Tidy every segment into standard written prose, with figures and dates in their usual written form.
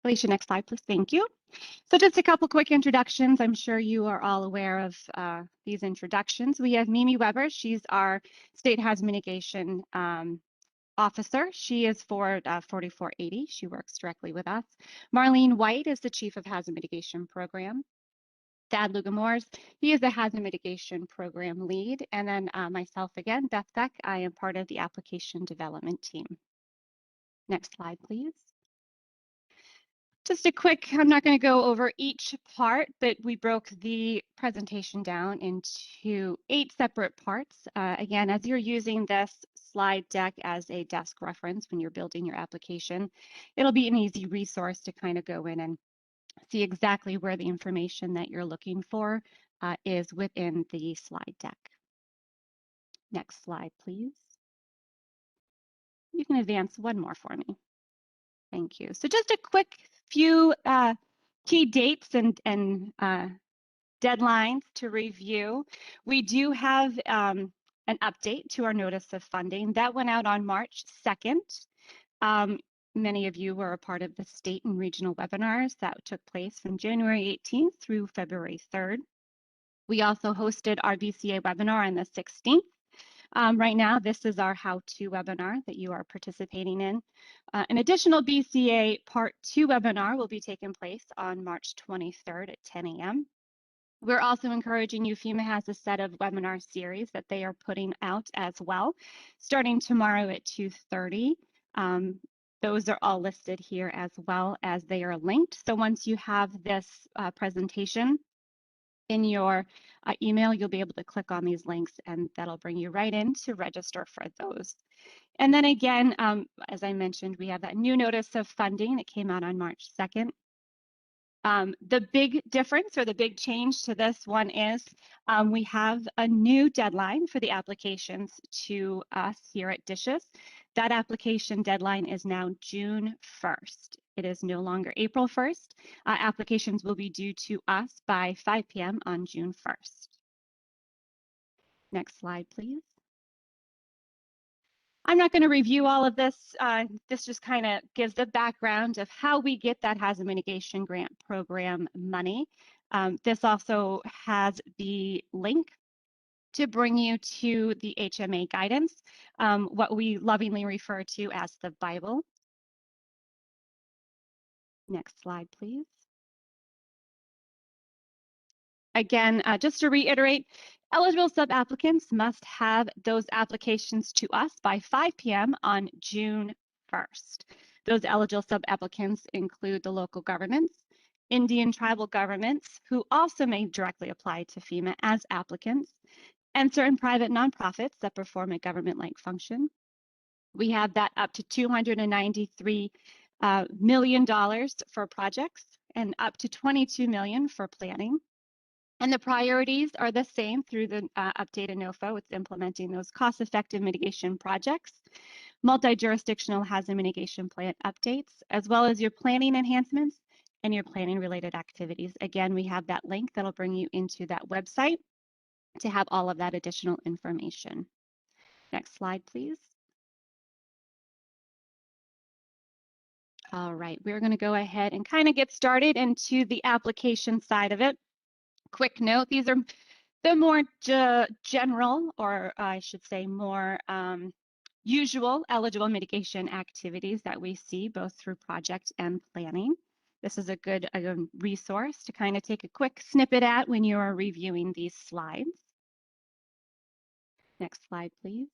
Alicia, next slide, please. Thank you. So just a couple quick introductions. I'm sure you are all aware of these introductions. We have Mimi Weber. She's our State Hazard Mitigation Officer. She is for 4480. She works directly with us. Marlene White is the Chief of Hazard Mitigation Program. Thad Lugamores, he is the Hazard Mitigation Program Lead. And then myself again, Beth Beck, I am part of the Application Development Team. Next slide, please. Just a quick, I'm not going to go over each part, but we broke the presentation down into 8 separate parts. Again, as you're using this slide deck as a desk reference when you're building your application, it'll be an easy resource to kind of go in and see exactly where the information that you're looking for is within the slide deck. Next slide, please. You can advance one more for me. Thank you. So just a quick few key dates and deadlines to review. We do have an update to our notice of funding that went out on March 2nd. Many of you were a part of the state and regional webinars that took place from January 18th through February 3rd. We also hosted our BCA webinar on the 16th. Right now, this is our how-to webinar that you are participating in. An additional BCA Part 2 webinar will be taking place on March 23rd at 10 a.m. We're also encouraging you, FEMA has a set of webinar series that they are putting out as well, starting tomorrow at 2:30. Those are all listed here as well as they are linked. So once you have this presentation in your email, you'll be able to click on these links and that'll bring you right in to register for those. And then again, as I mentioned, we have that new notice of funding that came out on March 2nd. The big difference or the big change to this one is we have a new deadline for the applications to us here at DSHS. That application deadline is now June 1st. It is no longer April 1st. Applications will be due to us by 5 p.m. on June 1st. Next slide, please. I'm not going to review all of this. This just kind of gives the background of how we get that Hazard Mitigation Grant Program money. This also has the link to bring you to the HMA guidance, what we lovingly refer to as the Bible. Next slide, please. Again, just to reiterate, eligible sub-applicants must have those applications to us by 5 p.m. on June 1st. Those eligible sub-applicants include the local governments, Indian tribal governments, who also may directly apply to FEMA as applicants, and certain private nonprofits that perform a government-like function. We have that up to $293 million for projects and up to $22 million for planning. And the priorities are the same through the updated NOFO. It's implementing those cost-effective mitigation projects, multi-jurisdictional hazard mitigation plan updates, as well as your planning enhancements and your planning-related activities. Again, we have that link that'll bring you into that website to have all of that additional information. Next slide, please. All right, we're going to go ahead and kind of get started into the application side of it. Quick note, these are the more general, or I should say more usual eligible mitigation activities that we see both through project and planning. This is a good resource to kind of take a quick snippet at when you are reviewing these slides. Next slide, please.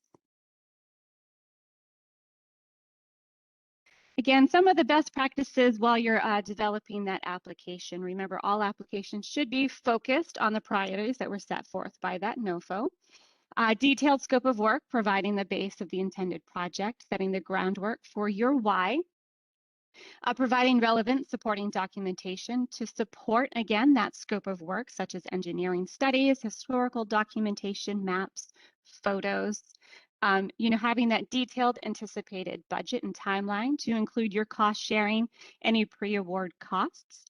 Again, some of the best practices while you're developing that application. Remember, all applications should be focused on the priorities that were set forth by that NOFO. Detailed scope of work, providing the base of the intended project, setting the groundwork for your why. Providing relevant supporting documentation to support, again, that scope of work, such as engineering studies, historical documentation, maps, photos. Having that detailed anticipated budget and timeline to include your cost sharing, any pre-award costs.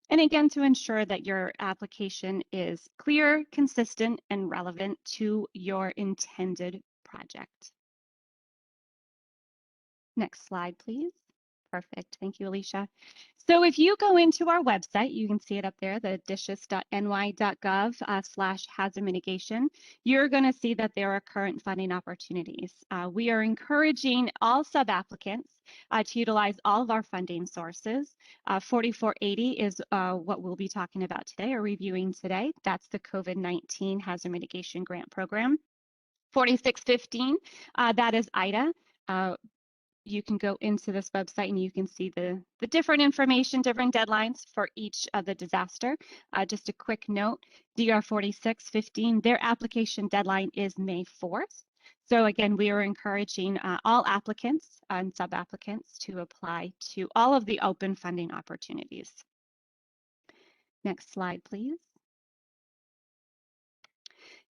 And again, to ensure that your application is clear, consistent, and relevant to your intended project. Next slide, please. Perfect. Thank you, Alicia. So if you go into our website, you can see it up there, the dishis.ny.gov/hazard mitigation. You're going to see that there are current funding opportunities. We are encouraging all sub-applicants to utilize all of our funding sources. 4480 is what we'll be talking about today or reviewing today. That's the COVID-19 Hazard Mitigation Grant Program. 4615, that is IDA. You can go into this website and you can see the different information, different deadlines for each of the disaster. Just a quick note, DR 4615, their application deadline is May 4th. So again, we are encouraging all applicants and sub-applicants to apply to all of the open funding opportunities. Next slide, please.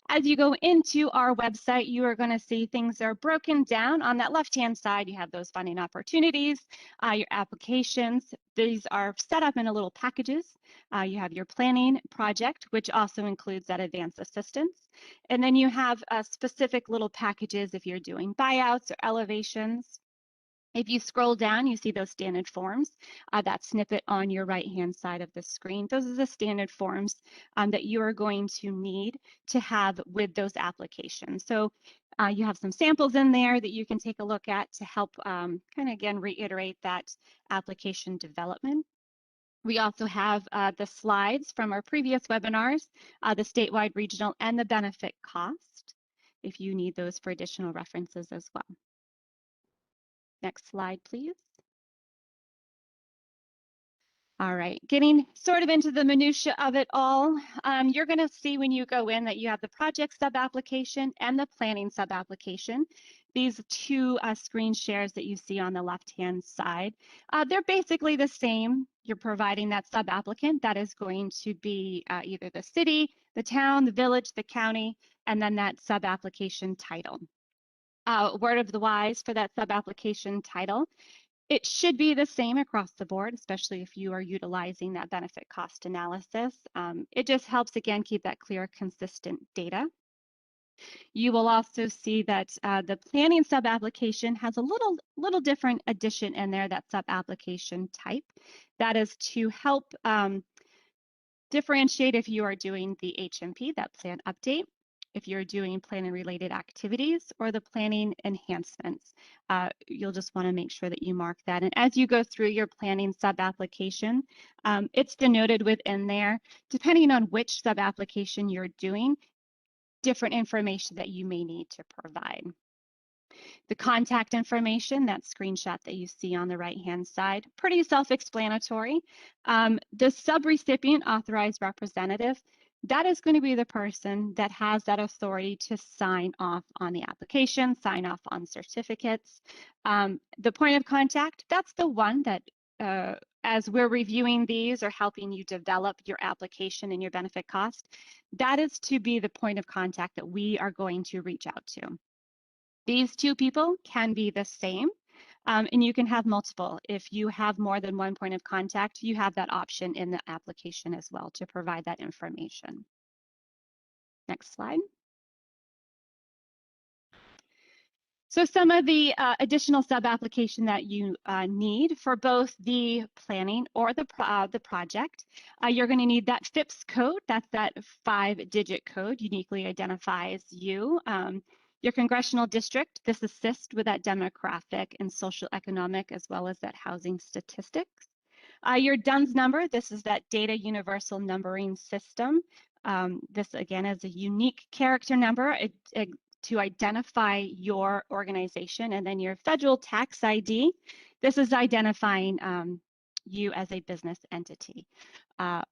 As you go into our website, you are going to see things are broken down. On that left-hand side, you have those funding opportunities, your applications. These are set up in a little packages. You have your planning project, which also includes that advanced assistance. And then you have specific little packages if you're doing buyouts or elevations. If you scroll down, you see those standard forms, that snippet on your right-hand side of the screen. Those are the standard forms that you are going to need to have with those applications. So you have some samples in there that you can take a look at to help kind of, again, reiterate that application development. We also have the slides from our previous webinars, the statewide, regional, and the benefit cost, if you need those for additional references as well. Next slide, please. All right, getting sort of into the minutia of it all, you're going to see when you go in that you have the project sub-application and the planning sub-application. These two screen shares that you see on the left-hand side, they're basically the same. You're providing that sub-applicant that is going to be either the city, the town, the village, the county, and then that sub-application title. Word of the wise for that sub-application title. It should be the same across the board, especially if you are utilizing that benefit cost analysis. It just helps, again, keep that clear, consistent data. You will also see that the planning sub-application has a little different addition in there, that sub-application type. That is to help differentiate if you are doing the HMP, that plan update, if you're doing planning related activities or the planning enhancements. You'll just want to make sure that you mark that. And as you go through your planning sub-application, it's denoted within there, depending on which sub-application you're doing, different information that you may need to provide. The contact information, that screenshot that you see on the right-hand side, pretty self-explanatory. The subrecipient authorized representative, that is going to be the person that has that authority to sign off on the application, sign off on certificates. The point of contact, that's the one that as we're reviewing these or helping you develop your application and your benefit cost, that is to be the point of contact that we are going to reach out to. These two people can be the same, and you can have multiple. If you have more than one point of contact, you have that option in the application as well to provide that information. Next slide. So some of the additional sub-application that you need for both the planning or the project, you're going to need that FIPS code. That's that 5-digit code, uniquely identifies you. Your congressional district, this assists with that demographic and social economic as well as that housing statistics. Your DUNS number, this is that data universal numbering system. This again is a unique character number to identify your organization, and then your federal tax ID. This is identifying you as a business entity.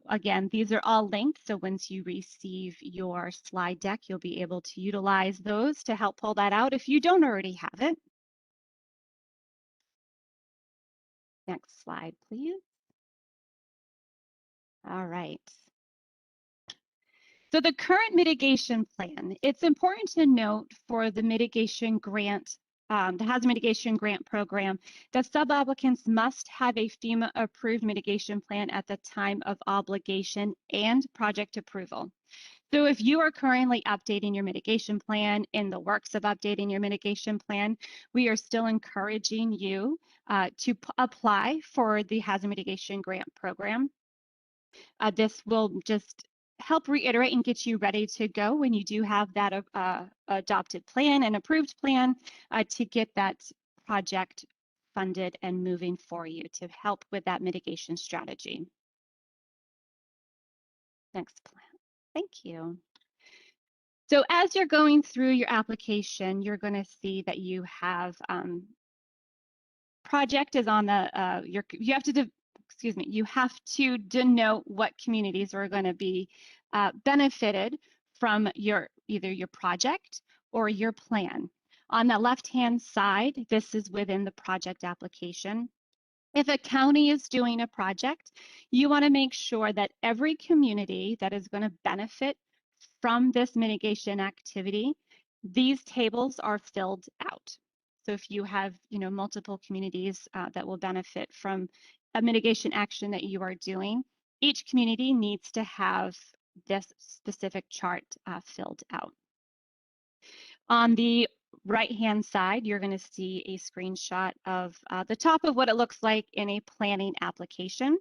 Again, these are all linked, so once you receive your slide deck, you'll be able to utilize those to help pull that out if you don't already have it. Next slide, please. All right. So the current mitigation plan, it's important to note for the mitigation grant the Hazard Mitigation Grant Program, the sub-applicants must have a FEMA-approved mitigation plan at the time of obligation and project approval. So if you are currently updating your mitigation plan, in the works of updating your mitigation plan, we are still encouraging you to apply for the Hazard Mitigation Grant Program. This will just help reiterate and get you ready to go when you do have that adopted plan and approved plan to get that project funded and moving for you to help with that mitigation strategy. Next plan. Thank you. So as you're going through your application, you're going to see that you have project is on the you have to you have to denote what communities are going to be benefited from either your project or your plan. On the left-hand side, this is within the project application. If a county is doing a project, you want to make sure that every community that is going to benefit from this mitigation activity, these tables are filled out. So if you have, multiple communities that will benefit from a mitigation action that you are doing, each community needs to have this specific chart filled out. On the right-hand side, you're going to see a screenshot of the top of what it looks like in a planning application.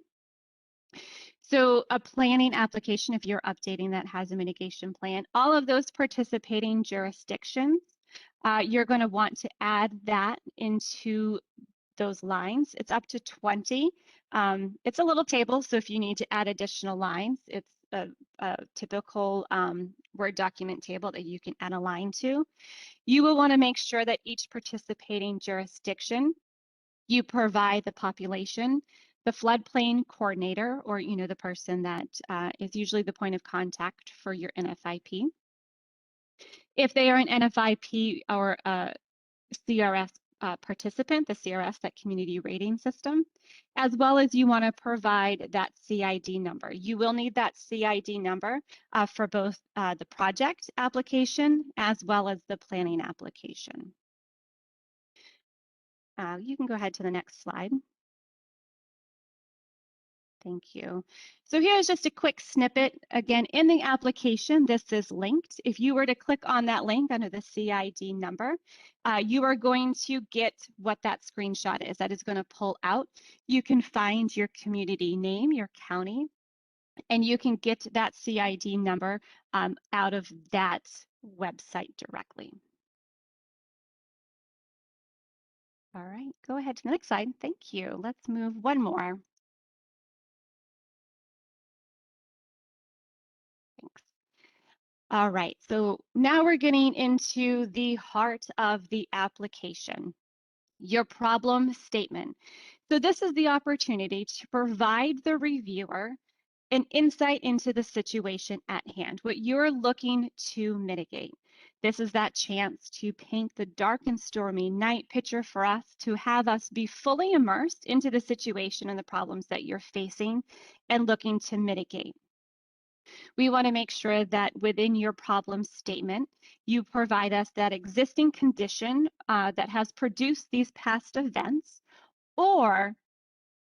So a planning application, if you're updating that hazard mitigation plan, all of those participating jurisdictions, you're going to want to add that into those lines. It's up to 20. It's a little table, so if you need to add additional lines, it's a typical Word document table that you can add a line to. You will want to make sure that each participating jurisdiction, you provide the population, the floodplain coordinator, or the person that is usually the point of contact for your NFIP. If they are an NFIP or a CRS participant, the CRS, that community rating system, as well as you want to provide that CID number. You will need that CID number for both the project application as well as the planning application. You can go ahead to the next slide. Thank you. So here's just a quick snippet. Again, in the application, this is linked. If you were to click on that link under the CID number, you are going to get what that screenshot is. That is going to pull out. You can find your community name, your county, and you can get that CID number out of that website directly. All right, go ahead to the next slide. Thank you. Let's move one more. Thanks. All right, so now we're getting into the heart of the application, your problem statement. So this is the opportunity to provide the reviewer an insight into the situation at hand, what you're looking to mitigate. This is that chance to paint the dark and stormy night picture for us, to have us be fully immersed into the situation and the problems that you're facing and looking to mitigate. We want to make sure that within your problem statement, you provide us that existing condition that has produced these past events or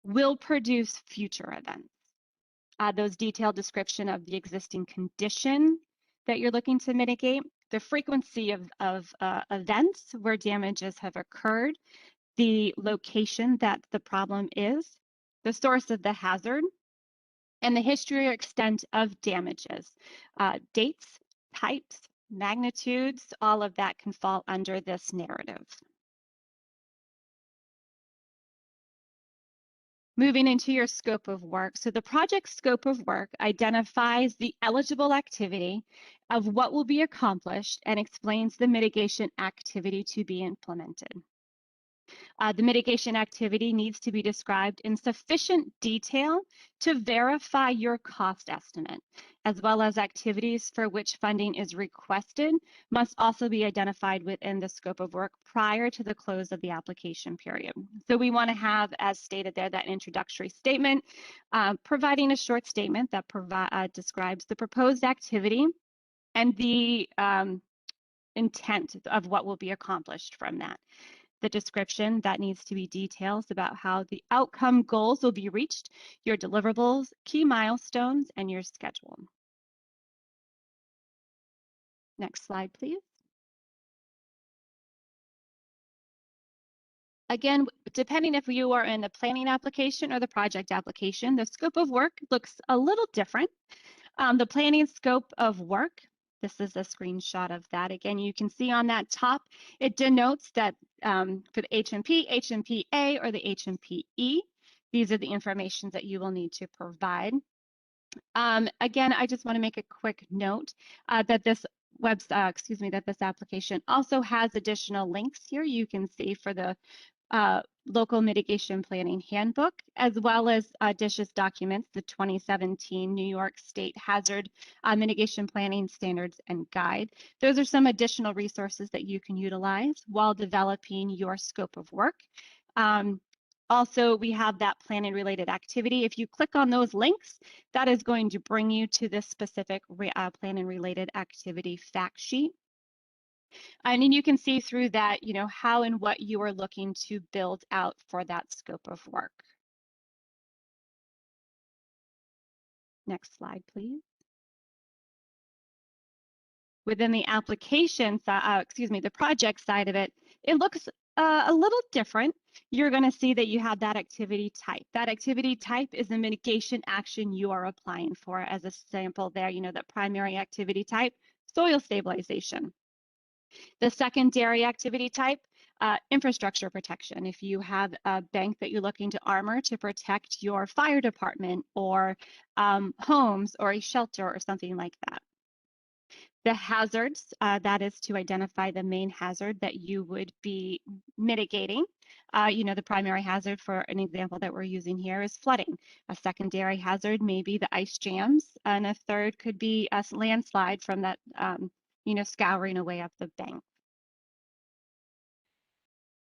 will produce future events. Those detailed description of the existing condition that you're looking to mitigate, the frequency of events where damages have occurred, the location that the problem is, the source of the hazard, and the history or extent of damages. Dates, types, magnitudes, all of that can fall under this narrative. Moving into your scope of work. So the project scope of work identifies the eligible activity of what will be accomplished and explains the mitigation activity to be implemented. The mitigation activity needs to be described in sufficient detail to verify your cost estimate, as well as activities for which funding is requested must also be identified within the scope of work prior to the close of the application period. So we want to have, as stated there, that introductory statement, providing a short statement that describes the proposed activity and the intent of what will be accomplished from that. The description, that needs to be details about how the outcome goals will be reached, your deliverables, key milestones, and your schedule. Next slide, please. Again, depending if you are in the planning application or the project application, the scope of work looks a little different. The planning scope of work, this is a screenshot of that. Again, you can see on that top, it denotes that for the HMP, HMPA, or the HMPE, these are the information that you will need to provide. Again, I just want to make a quick note that this that this application also has additional links here you can see for the local mitigation planning handbook, as well as DISH's documents, the 2017 New York State Hazard Mitigation Planning Standards and Guide. Those are some additional resources that you can utilize while developing your scope of work. Also, we have that planning related activity. If you click on those links, that is going to bring you to this specific planning related activity fact sheet. And then you can see through that, how and what you are looking to build out for that scope of work. Next slide, please. Within the application, the project side of it, it looks a little different. You're going to see that you have that activity type. That activity type is the mitigation action you are applying for. As a sample there, that primary activity type, soil stabilization. The secondary activity type, infrastructure protection. If you have a bank that you're looking to armor to protect your fire department or homes or a shelter or something like that. The hazards, that is to identify the main hazard that you would be mitigating. The primary hazard, for an example that we're using here, is flooding. A secondary hazard may be the ice jams, and a third could be a landslide from that, scouring away up the bank.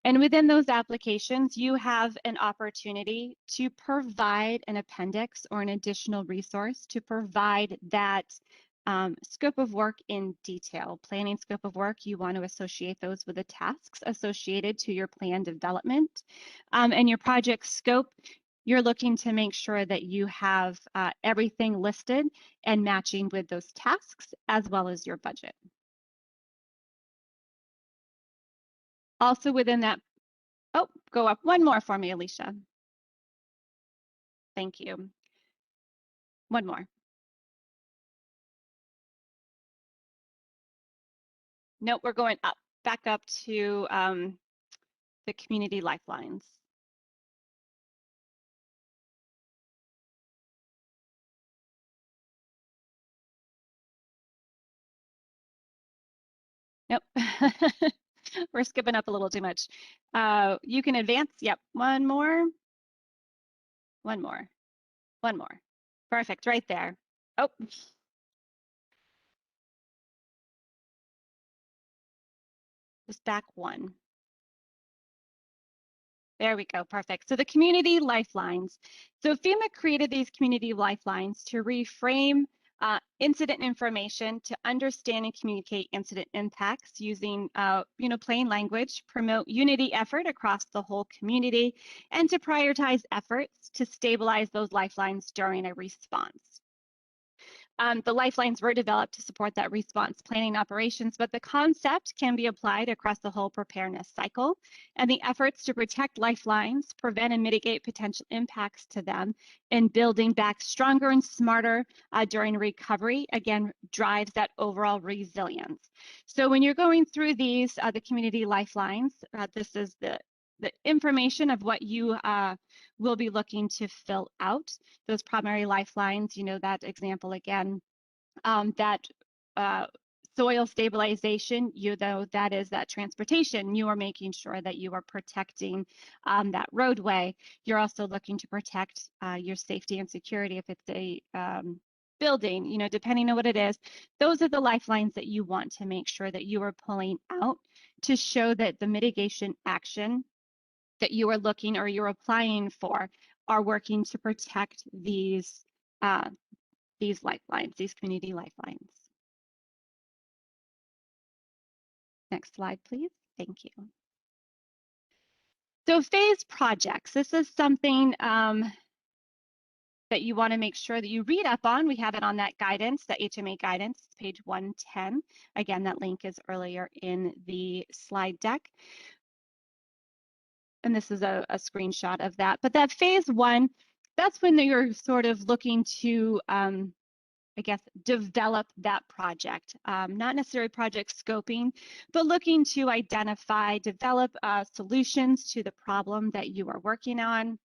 And within those applications, you have an opportunity to provide an appendix or an additional resource to provide that scope of work in detail. Planning scope of work, you want to associate those with the tasks associated to your plan development. And your project scope, you're looking to make sure that you have everything listed and matching with those tasks as well as your budget. Also within that, oh, go up one more for me, Alicia. Thank you. One more. Nope, we're going up, back up to the community lifelines. Nope, we're skipping up a little too much. You can advance, yep, one more. One more. One more. Perfect, right there. Oh. Just back one. There we go, perfect. So the community lifelines. So FEMA created these community lifelines to reframe incident information, to understand and communicate incident impacts using plain language, promote unity effort across the whole community, and to prioritize efforts to stabilize those lifelines during a response. The lifelines were developed to support that response planning operations, but the concept can be applied across the whole preparedness cycle. And the efforts to protect lifelines, prevent and mitigate potential impacts to them, and building back stronger and smarter during recovery, again, drives that overall resilience. So when you're going through these, the community lifelines, this is the information of what you will be looking to fill out. Those primary lifelines, that example again, that soil stabilization, that is that transportation, you are making sure that you are protecting that roadway. You're also looking to protect your safety and security if it's a building, depending on what it is. Those are the lifelines that you want to make sure that you are pulling out to show that the mitigation action that you are looking or you're applying for are working to protect these lifelines, these community lifelines. Next slide, please. Thank you. So phase projects, this is something that you want to make sure that you read up on. We have it on that guidance, the HMA guidance, page 110. Again, that link is earlier in the slide deck. And this is a screenshot of that. But that phase one, that's when you're sort of looking to, I guess, develop that project. Not necessarily project scoping, but looking to identify, develop solutions to the problem that you are working on.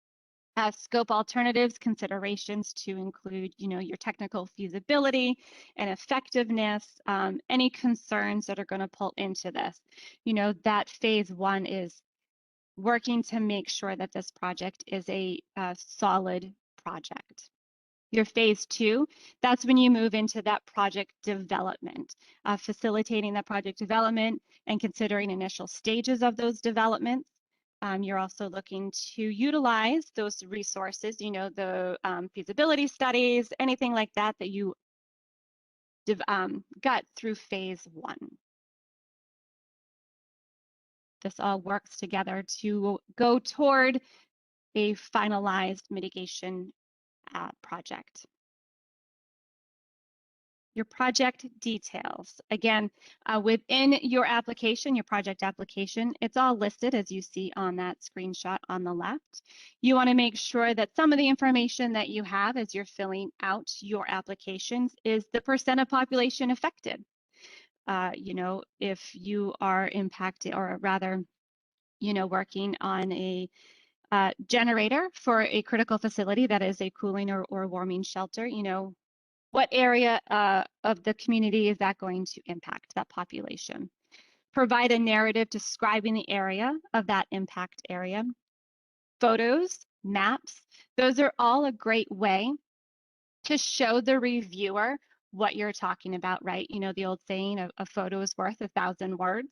Scope alternatives, considerations to include, your technical feasibility and effectiveness, any concerns that are going to pull into this. That phase one is working to make sure that this project is a solid project. Your phase two, that's when you move into that project development, facilitating that project development and considering initial stages of those developments. You're also looking to utilize those resources, the feasibility studies, anything like that that you got through phase one. This all works together to go toward a finalized mitigation project. Your project details. Again, within your application, your project application, it's all listed as you see on that screenshot on the left. You want to make sure that some of the information that you have as you're filling out your applications is the percent of population affected. If you are impacted, or rather, working on a generator for a critical facility that is a cooling or warming shelter, what area of the community is that going to impact, that population? Provide a narrative describing the area of that impact area. Photos, maps, those are all a great way to show the reviewer what you're talking about, right? The old saying, a photo is worth 1,000 words.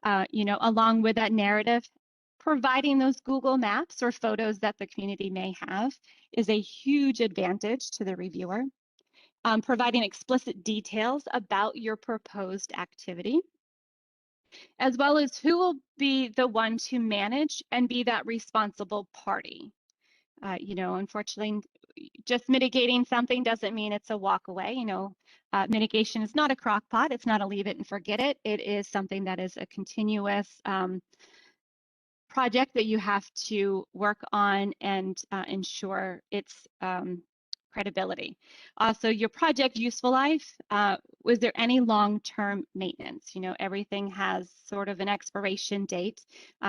Along with that narrative, providing those Google Maps or photos that the community may have is a huge advantage to the reviewer. Providing explicit details about your proposed activity, as well as who will be the one to manage and be that responsible party. Unfortunately, just mitigating something doesn't mean it's a walk away. Mitigation is not a crock pot. It's not a leave it and forget it. It is something that is a continuous project that you have to work on and ensure its credibility. Also, your project useful life, was there any long-term maintenance? Everything has sort of an expiration date.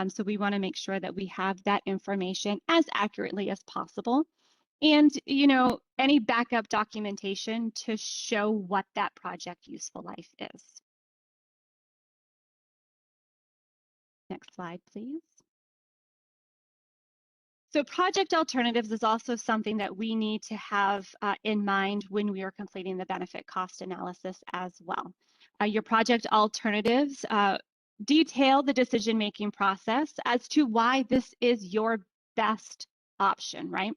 So we want to make sure that we have that information as accurately as possible. And, any backup documentation to show what that project useful life is. Next slide, please. So project alternatives is also something that we need to have in mind when we are completing the benefit cost analysis as well. Your project alternatives detail the decision-making process as to why this is your best option, right?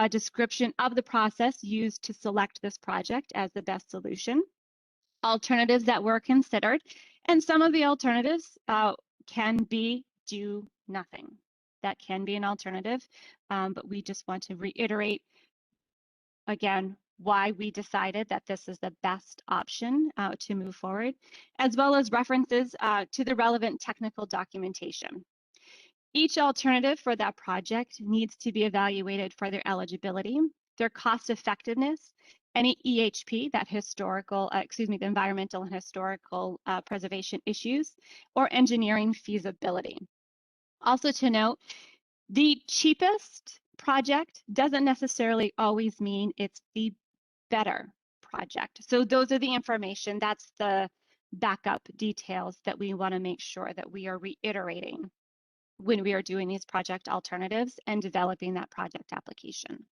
Description of the process used to select this project as the best solution, alternatives that were considered, and some of the alternatives can be do nothing. That can be an alternative, but we just want to reiterate again why we decided that this is the best option to move forward, as well as references to the relevant technical documentation. Each alternative for that project needs to be evaluated for their eligibility, their cost effectiveness, any EHP, that the environmental and historical preservation issues, or engineering feasibility. Also to note, the cheapest project doesn't necessarily always mean it's the better project. So those are the information, that's the backup details that we want to make sure that we are reiterating when we are doing these project alternatives and developing that project application.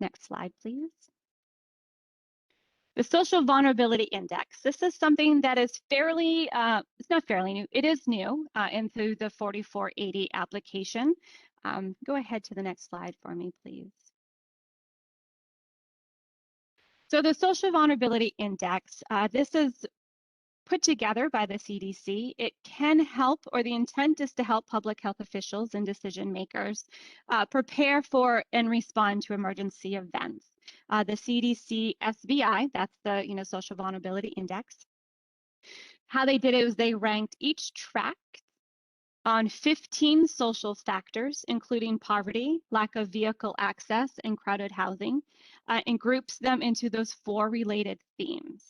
Next slide, please. The Social Vulnerability Index. This is something that is fairly, it's not fairly new, it is new into the 4480 application. Go ahead to the next slide for me, please. So the Social Vulnerability Index, this is put together by the CDC. It can help, or the intent is to help public health officials and decision makers prepare for and respond to emergency events. The CDC SVI, that's the Social Vulnerability Index. How they did it was they ranked each tract on 15 social factors, including poverty, lack of vehicle access, and crowded housing, and groups them into those 4 related themes.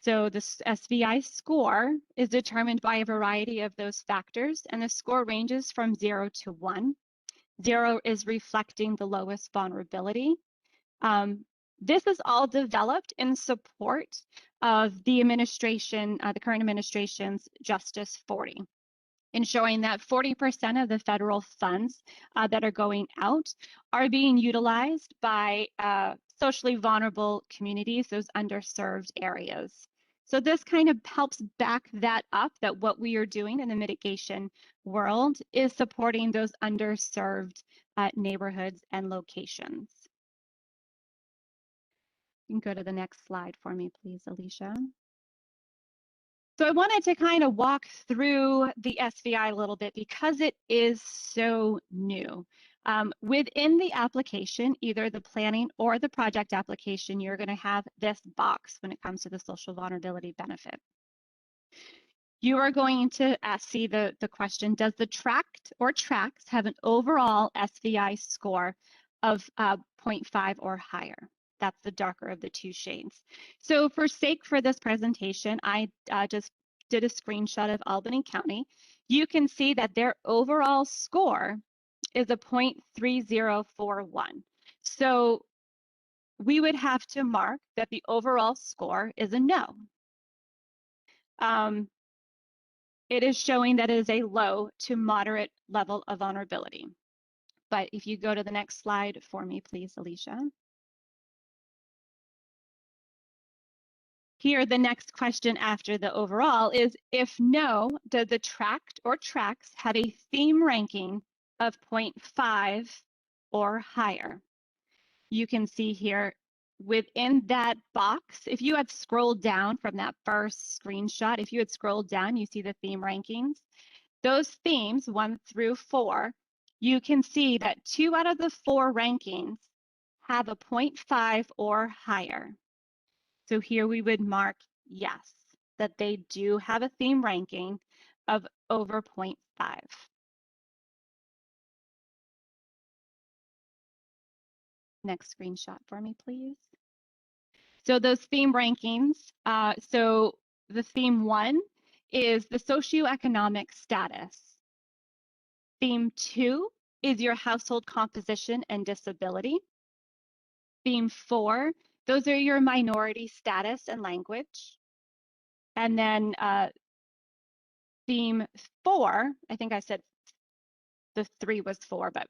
So the SVI score is determined by a variety of those factors, and the score ranges from 0 to 1. 0 is reflecting the lowest vulnerability. This is all developed in support of the administration, the current administration's Justice 40. Ensuring that 40% of the federal funds that are going out are being utilized by socially vulnerable communities, those underserved areas. So this kind of helps back that up, that what we are doing in the mitigation world is supporting those underserved neighborhoods and locations. You can go to the next slide for me, please, Alicia. So I wanted to kind of walk through the SVI a little bit because it is so new. Within the application, either the planning or the project application, you're going to have this box when it comes to the social vulnerability benefit. You are going to see the question, does the tract or tracts have an overall SVI score of 0.5 or higher? That's the darker of the 2 shades. So for this presentation, I just did a screenshot of Albany County. You can see that their overall score is a 0.3041. So we would have to mark that the overall score is a no. It is showing that it is a low to moderate level of vulnerability. But if you go to the next slide for me, please, Alicia. Here, the next question after the overall is, if no, does the tract or tracts have a theme ranking of 0.5 or higher? You can see here within that box, if you had scrolled down from that first screenshot, if you had scrolled down, you see the theme rankings. Those themes, 1 through 4, you can see that 2 out of the 4 rankings have a 0.5 or higher. So here we would mark yes, that they do have a theme ranking of over 0.5. Next screenshot for me, please. So those theme rankings, so the theme 1 is the socioeconomic status. Theme 2 is your household composition and disability. Theme 4, those are your minority status and language. And then theme 4, I think I said the 3 was 4, but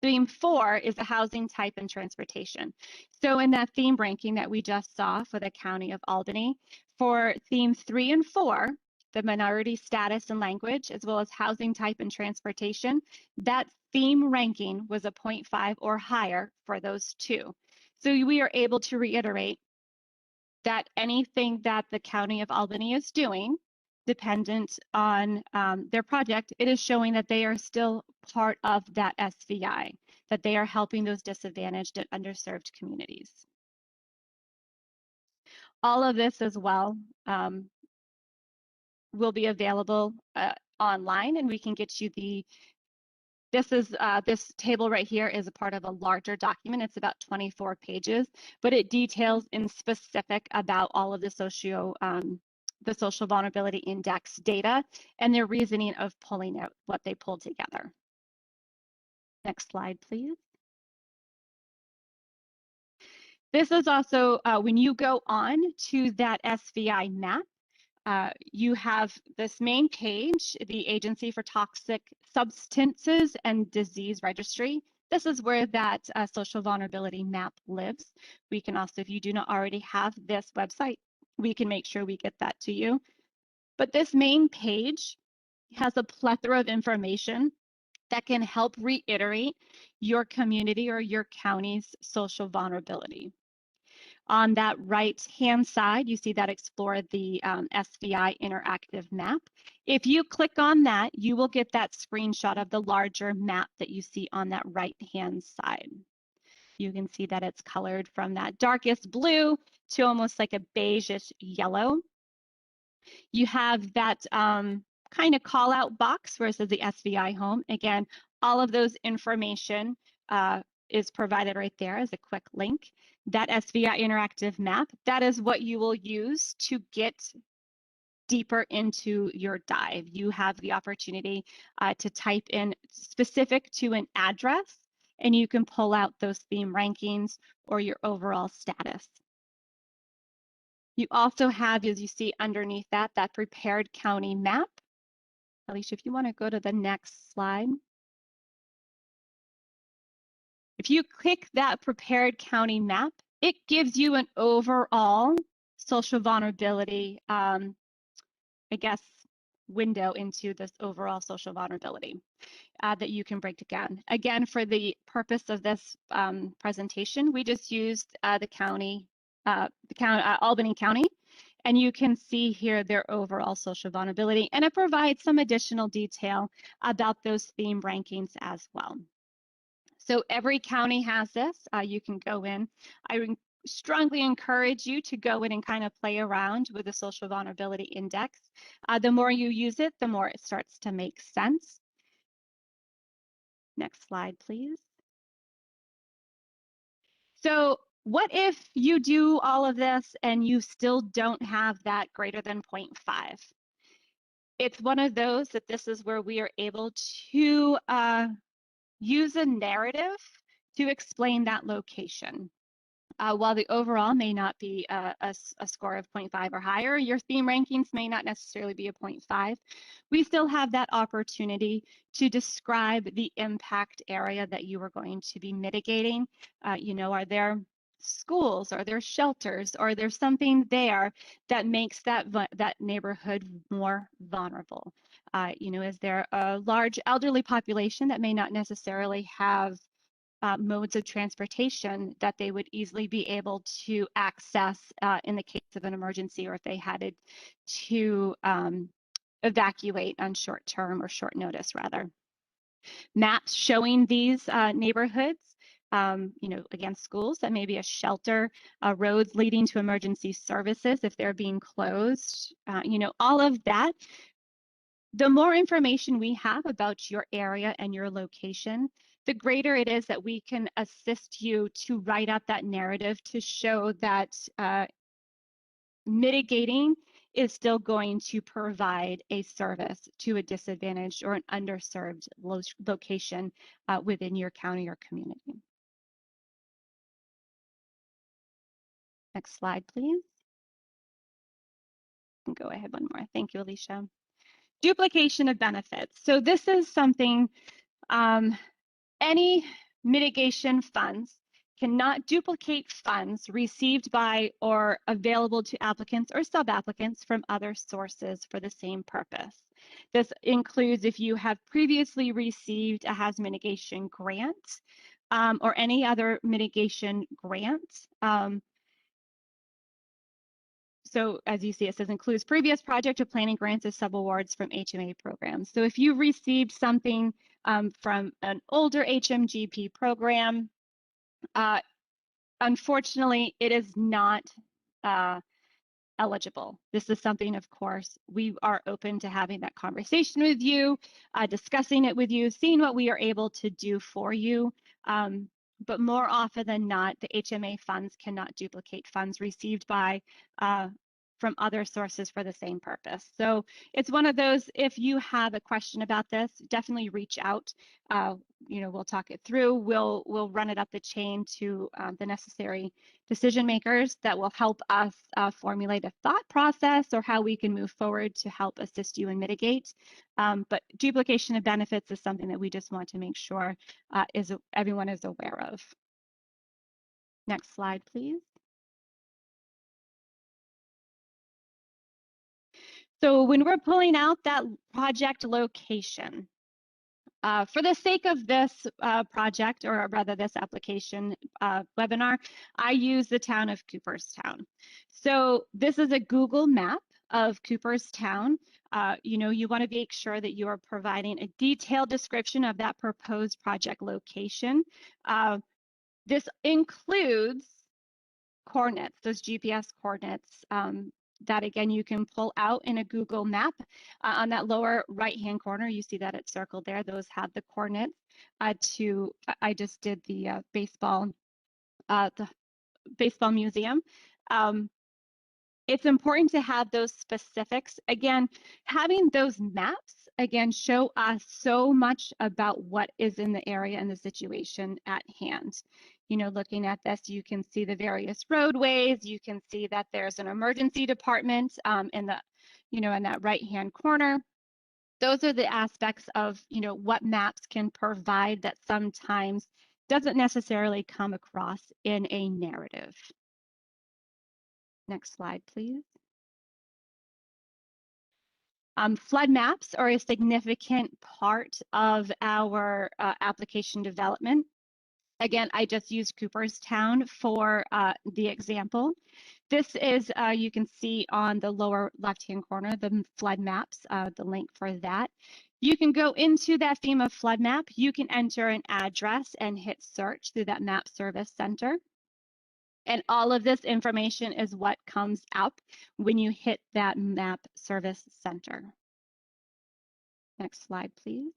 theme 4 is the housing type and transportation. So in that theme ranking that we just saw for the County of Albany, for theme 3 and 4, the minority status and language, as well as housing type and transportation, that theme ranking was a 0.5 or higher for those 2. So we are able to reiterate that anything that the County of Albany is doing, dependent on their project, it is showing that they are still part of that SVI, that they are helping those disadvantaged and underserved communities. All of this as well will be available online, and we can get you this table right here is a part of a larger document. It's about 24 pages, but it details in specific about all of the social vulnerability index data and their reasoning of pulling out what they pulled together. Next slide, please. This is also when you go on to that SVI map, you have this main page, the Agency for Toxic Substances and Disease Registry. This is where that social vulnerability map lives. We can also, if you do not already have this website, we can make sure we get that to you. But this main page has a plethora of information that can help reiterate your community or your county's social vulnerability. On that right-hand side, you see that Explore the SVI interactive map. If you click on that, you will get that screenshot of the larger map that you see on that right-hand side. You can see that it's colored from that darkest blue to almost like a beigeish yellow. You have that kind of call out box where it says the SVI home. Again, all of those information is provided right there as a quick link. That SVI interactive map, that is what you will use to get deeper into your dive. You have the opportunity to type in specific to an address, and you can pull out those theme rankings or your overall status. You also have, as you see underneath that prepared county map. Alicia, if you want to go to the next slide. If you click that prepared county map, it gives you an overall social vulnerability, I guess, window into this overall social vulnerability that you can break down. Again, for the purpose of this presentation, we just used Albany County, and you can see here their overall social vulnerability, and it provides some additional detail about those theme rankings as well. So every county has this. You can go in. I would strongly encourage you to go in and kind of play around with the social vulnerability index. The more you use it, the more it starts to make sense. Next slide, please. So what if you do all of this and you still don't have that greater than 0.5? It's one of those that this is where we are able to use a narrative to explain that location. While the overall may not be a score of 0.5 or higher, your theme rankings may not necessarily be a 0.5. We still have that opportunity to describe the impact area that you are going to be mitigating. You know, are there schools, are there shelters, or there's something there that makes that neighborhood more vulnerable? You know, is there a large elderly population that may not necessarily have modes of transportation that they would easily be able to access in the case of an emergency, or if they had to evacuate on short term or short notice rather. Maps showing these neighborhoods, you know, again, schools, that may be a shelter, roads leading to emergency services if they're being closed, you know, all of that. The more information we have about your area and your location, the greater it is that we can assist you to write up that narrative to show that mitigating is still going to provide a service to a disadvantaged or an underserved location within your county or community. Next slide, please. And go ahead one more. Thank you, Alicia. Duplication of benefits. So this is something any mitigation funds cannot duplicate funds received by or available to applicants or sub-applicants from other sources for the same purpose. This includes if you have previously received a hazard mitigation grant or any other mitigation grant. So as you see, it says includes previous project or planning grants as subawards from HMA programs. So if you received something from an older HMGP program, unfortunately, it is not eligible. This is something, of course, we are open to having that conversation with you, discussing it with you, seeing what we are able to do for you. But more often than not, the HMA funds cannot duplicate funds received by from other sources for the same purpose. So it's one of those, if you have a question about this, definitely reach out. You know, we'll talk it through. We'll run it up the chain to the necessary decision makers that will help us formulate a thought process or how we can move forward to help assist you and mitigate. But duplication of benefits is something that we just want to make sure everyone is aware of. Next slide, please. So when we're pulling out that project location, For the sake of this project, or rather this application webinar, I use the town of Cooperstown. So this is a Google map of Cooperstown. You want to make sure that you are providing a detailed description of that proposed project location. This includes coordinates, those GPS coordinates that again you can pull out in a Google map. On that lower right hand corner, you see that it's circled there. Those have the coordinates I just did the baseball museum. It's important to have those specifics. Again, having those maps, again, show us so much about what is in the area and the situation at hand. Looking at this, you can see the various roadways. You can see that there's an emergency department in that right-hand corner. Those are the aspects of, what maps can provide that sometimes doesn't necessarily come across in a narrative. Next slide, please. Flood maps are a significant part of our application development. Again, I just used Cooperstown for the example. This is, you can see on the lower left-hand corner, the flood maps, the link for that. You can go into that FEMA flood map. You can enter an address and hit search through that map service center. And all of this information is what comes up when you hit that map service center. Next slide, please.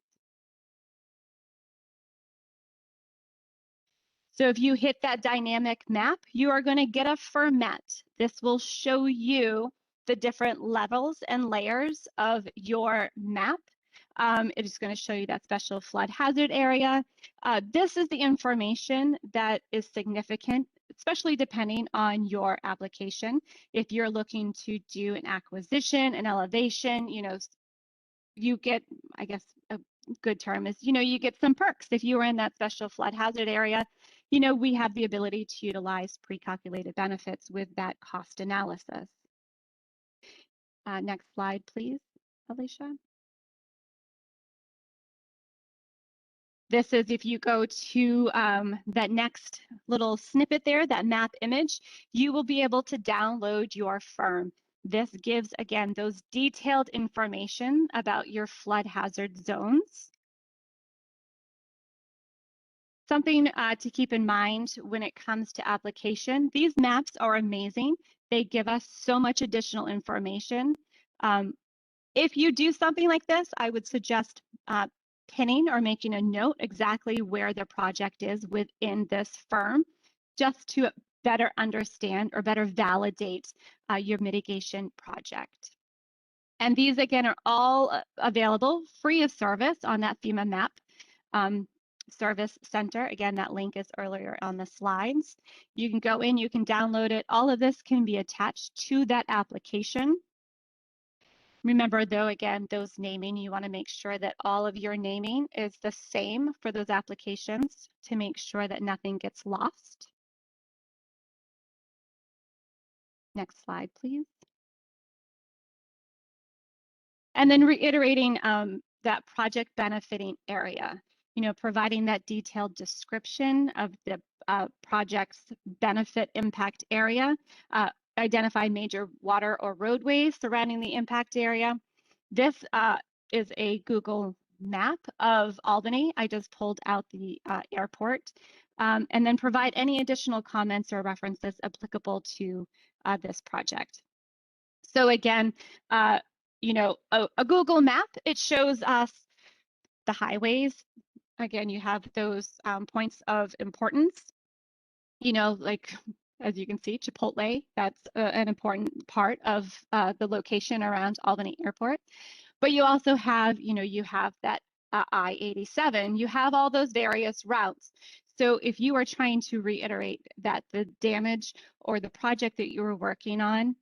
So if you hit that dynamic map, you are going to get a format. This will show you the different levels and layers of your map. It is going to show you that special flood hazard area. This is the information that is significant, especially depending on your application. If you're looking to do an acquisition, an elevation, you get, I guess, a good term is, you get some perks. If you are in that special flood hazard area, we have the ability to utilize pre-calculated benefits with that cost analysis. Next slide, please, Alicia. This is if you go to that next little snippet there, that map image, you will be able to download your firm. This gives, again, those detailed information about your flood hazard zones. Something to keep in mind when it comes to application, these maps are amazing. They give us so much additional information. If you do something like this, I would suggest pinning or making a note exactly where the project is within this firm, just to better understand or better validate your mitigation project. And these, again, are all available free of service on that FEMA map service center. Again, that link is earlier on the slides. You can go in, you can download it. All of this can be attached to that application. Remember though, again, those naming, you want to make sure that all of your naming is the same for those applications to make sure that nothing gets lost. Next slide, please. And then reiterating that project benefiting area, providing that detailed description of the project's benefit impact area, identify major water or roadways surrounding the impact area. This is a Google map of Albany. I just pulled out the airport, and then provide any additional comments or references applicable to this project. So again, a Google map, it shows us the highways. Again, you have those points of importance, like, as you can see, Chipotle, that's an important part of the location around Albany Airport. But you also have, you have that I-87, you have all those various routes. So if you are trying to reiterate that the damage or the project that you are working on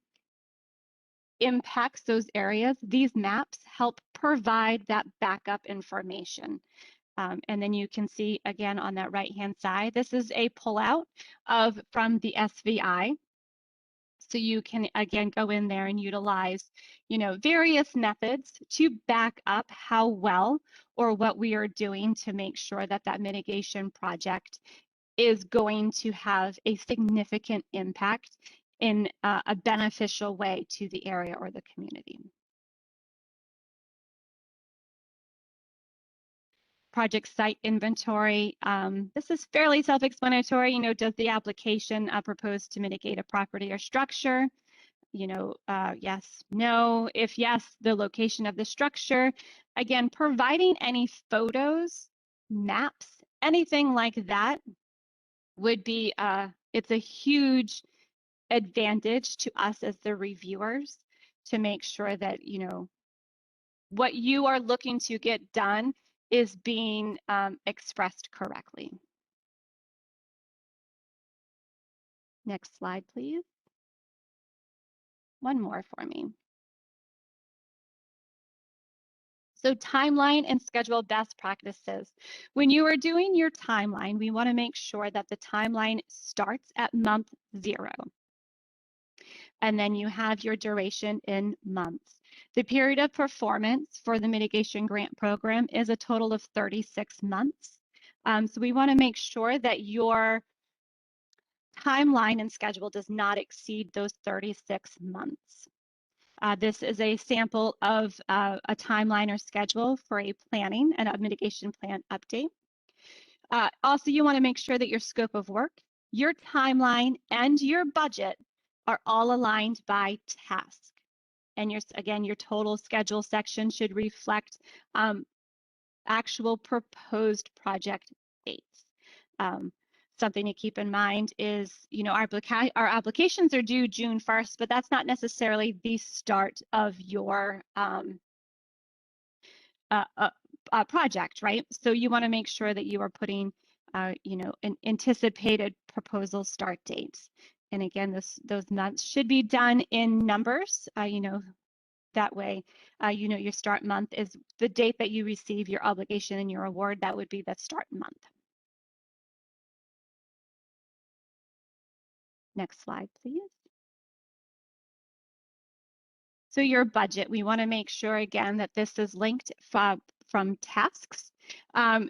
impacts those areas, these maps help provide that backup information. And then you can see again on that right-hand side, this is a pullout from the SVI. So you can, again, go in there and utilize, various methods to back up how well or what we are doing to make sure that that mitigation project is going to have a significant impact in a beneficial way to the area or the community. Project site inventory. This is fairly self-explanatory. Does the application propose to mitigate a property or structure? Yes, no. If yes, the location of the structure. Again, providing any photos, maps, anything like that would be, it's a huge advantage to us as the reviewers to make sure that, what you are looking to get done is being expressed correctly. Next slide, please. One more for me. So timeline and schedule best practices. When you are doing your timeline, we want to make sure that the timeline starts at month 0. And then you have your duration in months. The period of performance for the mitigation grant program is a total of 36 months. So we want to make sure that your timeline and schedule does not exceed those 36 months. This is a sample of a timeline or schedule for a planning and a mitigation plan update. Also, you want to make sure that your scope of work, your timeline, and your budget are all aligned by task. And again, your total schedule section should reflect actual proposed project dates. Something to keep in mind is, our applications are due June 1st, but that's not necessarily the start of your project, right? So you want to make sure that you are putting, an anticipated proposal start dates. And again, those months should be done in numbers, that way, your start month is the date that you receive your obligation and your award. That would be the start month. Next slide, please. So your budget, we want to make sure again that this is linked from tasks.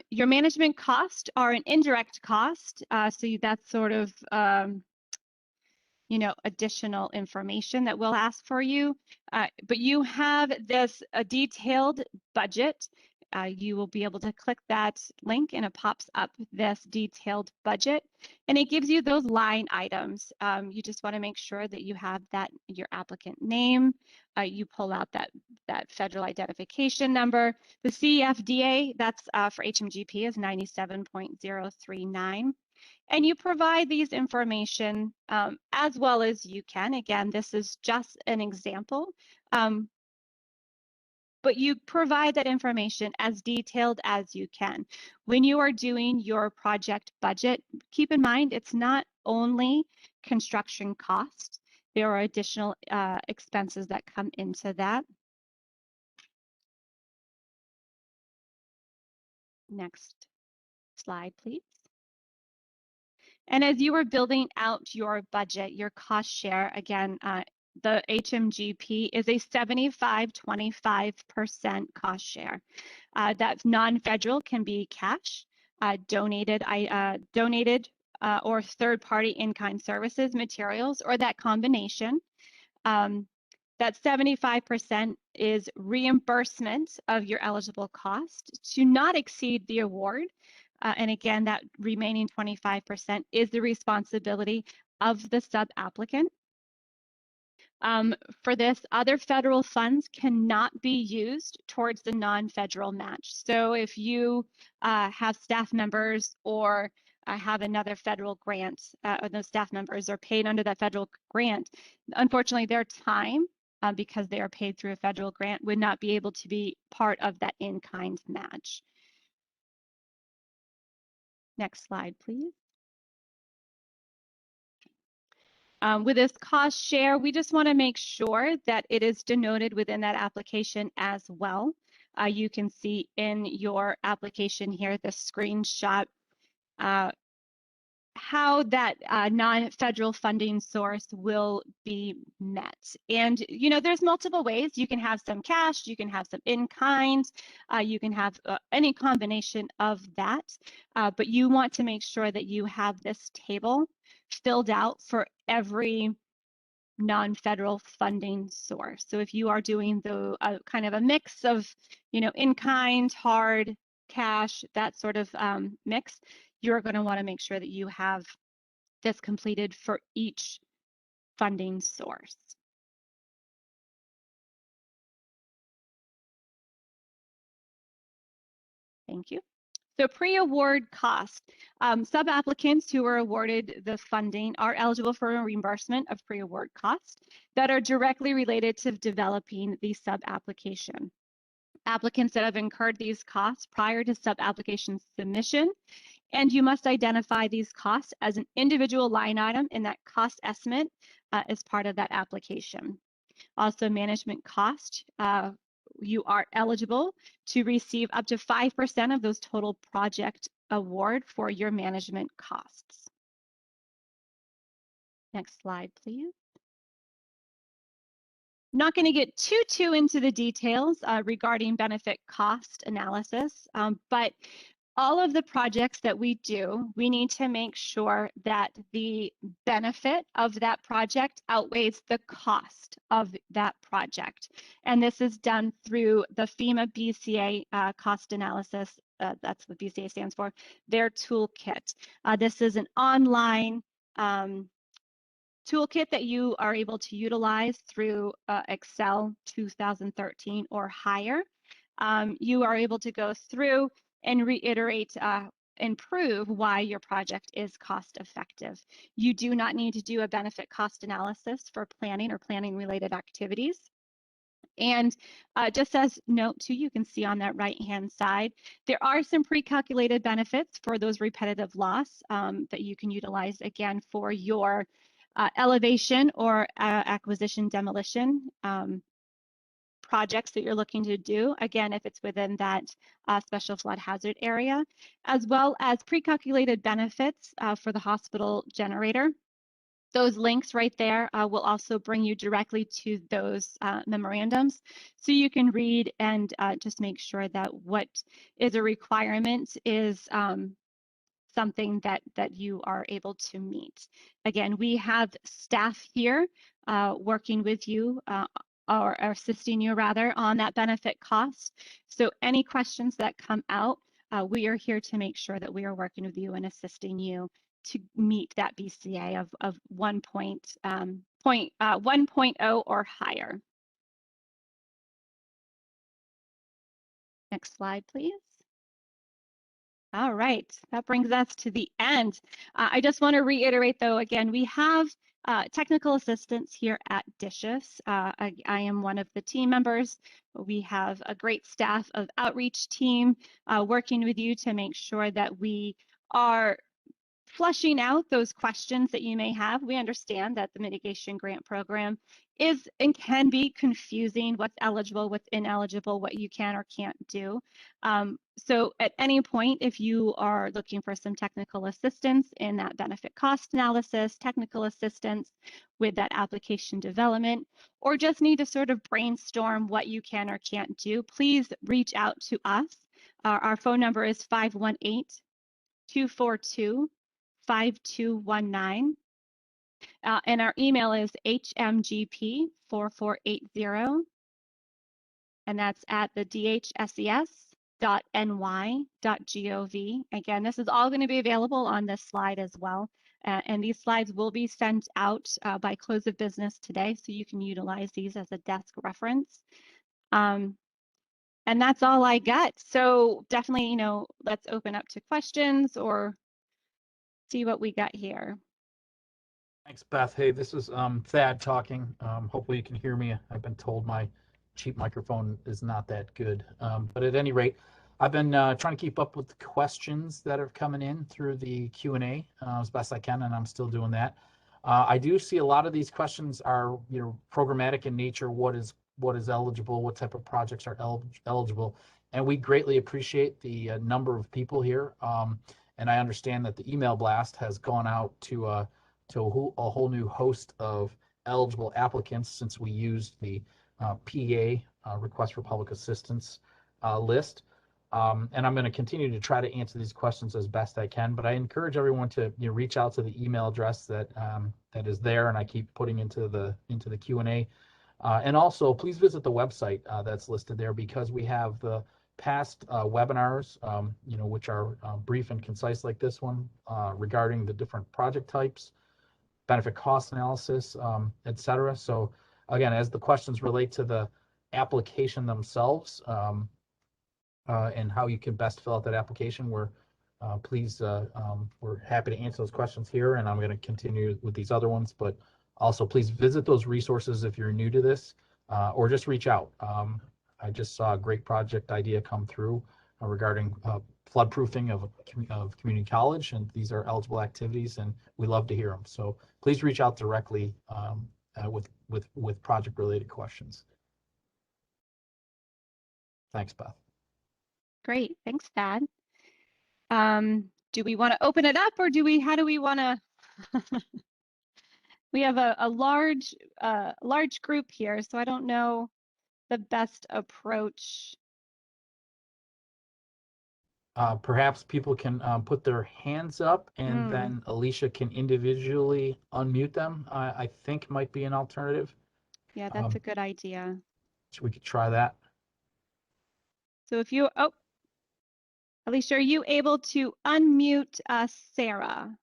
Your management costs are an indirect cost. So that's sort of, additional information that we'll ask for you. But you have this a detailed budget. You will be able to click that link and it pops up this detailed budget and it gives you those line items. You just want to make sure that you have that your applicant name. You pull out that federal identification number. The CFDA, that's for HMGP, is 97.039. And you provide these information as well as you can. Again, this is just an example, but you provide that information as detailed as you can. When you are doing your project budget, keep in mind it's not only construction costs. There are additional expenses that come into that. Next slide, please. And as you are building out your budget, your cost share, again, the HMGP is a 75-25% cost share. That non-federal can be cash, donated or third-party in-kind services, materials, or that combination. That 75% is reimbursement of your eligible cost to not exceed the award. And again, that remaining 25% is the responsibility of the sub-applicant. For this, other federal funds cannot be used towards the non-federal match. So if you have staff members or have another federal grant, or those staff members are paid under that federal grant, unfortunately their time, because they are paid through a federal grant, would not be able to be part of that in-kind match. Next slide, please. With this cost share, we just want to make sure that it is denoted within that application as well. You can see in your application here, the screenshot how that non-federal funding source will be met. And, you know, there's multiple ways. You can have some cash, you can have some in-kind, you can have any combination of that, but you want to make sure that you have this table filled out for every non-federal funding source. So if you are doing the kind of a mix of, you know, in-kind, hard, cash, that sort of mix, you're going to want to make sure that you have this completed for each funding source. Thank you. So pre-award cost. Sub-applicants who are awarded the funding are eligible for a reimbursement of pre-award costs that are directly related to developing the sub-application. Applicants that have incurred these costs prior to sub-application submission, and you must identify these costs as an individual line item in that cost estimate as part of that application. Also, management cost. You are eligible to receive up to 5% of those total project award for your management costs. Next slide, please. Not going to get too into the details regarding benefit cost analysis, but all of the projects that we do, we need to make sure that the benefit of that project outweighs the cost of that project. And this is done through the FEMA BCA cost analysis. That's what BCA stands for, their toolkit. This is an online toolkit that you are able to utilize through Excel 2013 or higher. You are able to go through and reiterate and prove why your project is cost effective. You do not need to do a benefit cost analysis for planning or planning related activities. And just as note too, you can see on that right-hand side, there are some pre-calculated benefits for those repetitive loss that you can utilize again for your elevation or acquisition demolition projects that you're looking to do, again, if it's within that special flood hazard area, as well as pre-calculated benefits for the hospital generator. Those links right there will also bring you directly to those memorandums, so you can read and just make sure that what is a requirement is something that you are able to meet. Again, we have staff here working with you or assisting you rather on that benefit cost. So any questions that come out, we are here to make sure that we are working with you and assisting you to meet that BCA of 1.0 or higher. Next slide, please. All right, that brings us to the end. I just want to reiterate, though, again, we have technical assistance here at DISHIS. I am one of the team members. We have a great staff of outreach team working with you to make sure that we are flushing out those questions that you may have. We understand that the mitigation grant program is and can be confusing, what's eligible, what's ineligible, what you can or can't do. So at any point, if you are looking for some technical assistance in that benefit cost analysis, technical assistance with that application development, or just need to sort of brainstorm what you can or can't do, please reach out to us. Our phone number is 518-242-5219. And our email is hmgp4480, and that's at the dhses.ny.gov. Again, this is all going to be available on this slide as well. And these slides will be sent out by close of business today, so you can utilize these as a desk reference. And that's all I got. So definitely, you know, let's open up to questions or see what we got here. Thanks, Beth. Hey, this is Thad talking. Hopefully you can hear me. I've been told my cheap microphone is not that good. But at any rate, I've been trying to keep up with the questions that are coming in through the Q&A as best I can, and I'm still doing that. I do see a lot of these questions are, you know, programmatic in nature. What is eligible? What type of projects are eligible? And we greatly appreciate the number of people here. And I understand that the email blast has gone out to a whole new host of eligible applicants since we used the PA request for public assistance list. And I'm going to continue to try to answer these questions as best I can, but I encourage everyone to reach out to the email address that that is there, and I keep putting into the Q&A. And also, please visit the website that's listed there, because we have the past webinars, which are brief and concise like this one, regarding the different project types, benefit cost analysis, et cetera. So again, as the questions relate to the application themselves, and how you can best fill out that application, we're happy to answer those questions here, and I'm going to continue with these other ones. But also, please visit those resources if you're new to this, or just reach out. I just saw a great project idea come through regarding flood proofing of community college, and these are eligible activities, and we love to hear them. So please reach out directly with project related questions. Thanks, Beth. Great, thanks, Thad. Do we want to open it up, or how do we want to? We have a large group here, so I don't know the best approach. Perhaps people can put their hands up, and then Alicia can individually unmute them. I think might be an alternative. Yeah, that's a good idea. So we could try that. So if you, Alicia, are you able to unmute Sarah?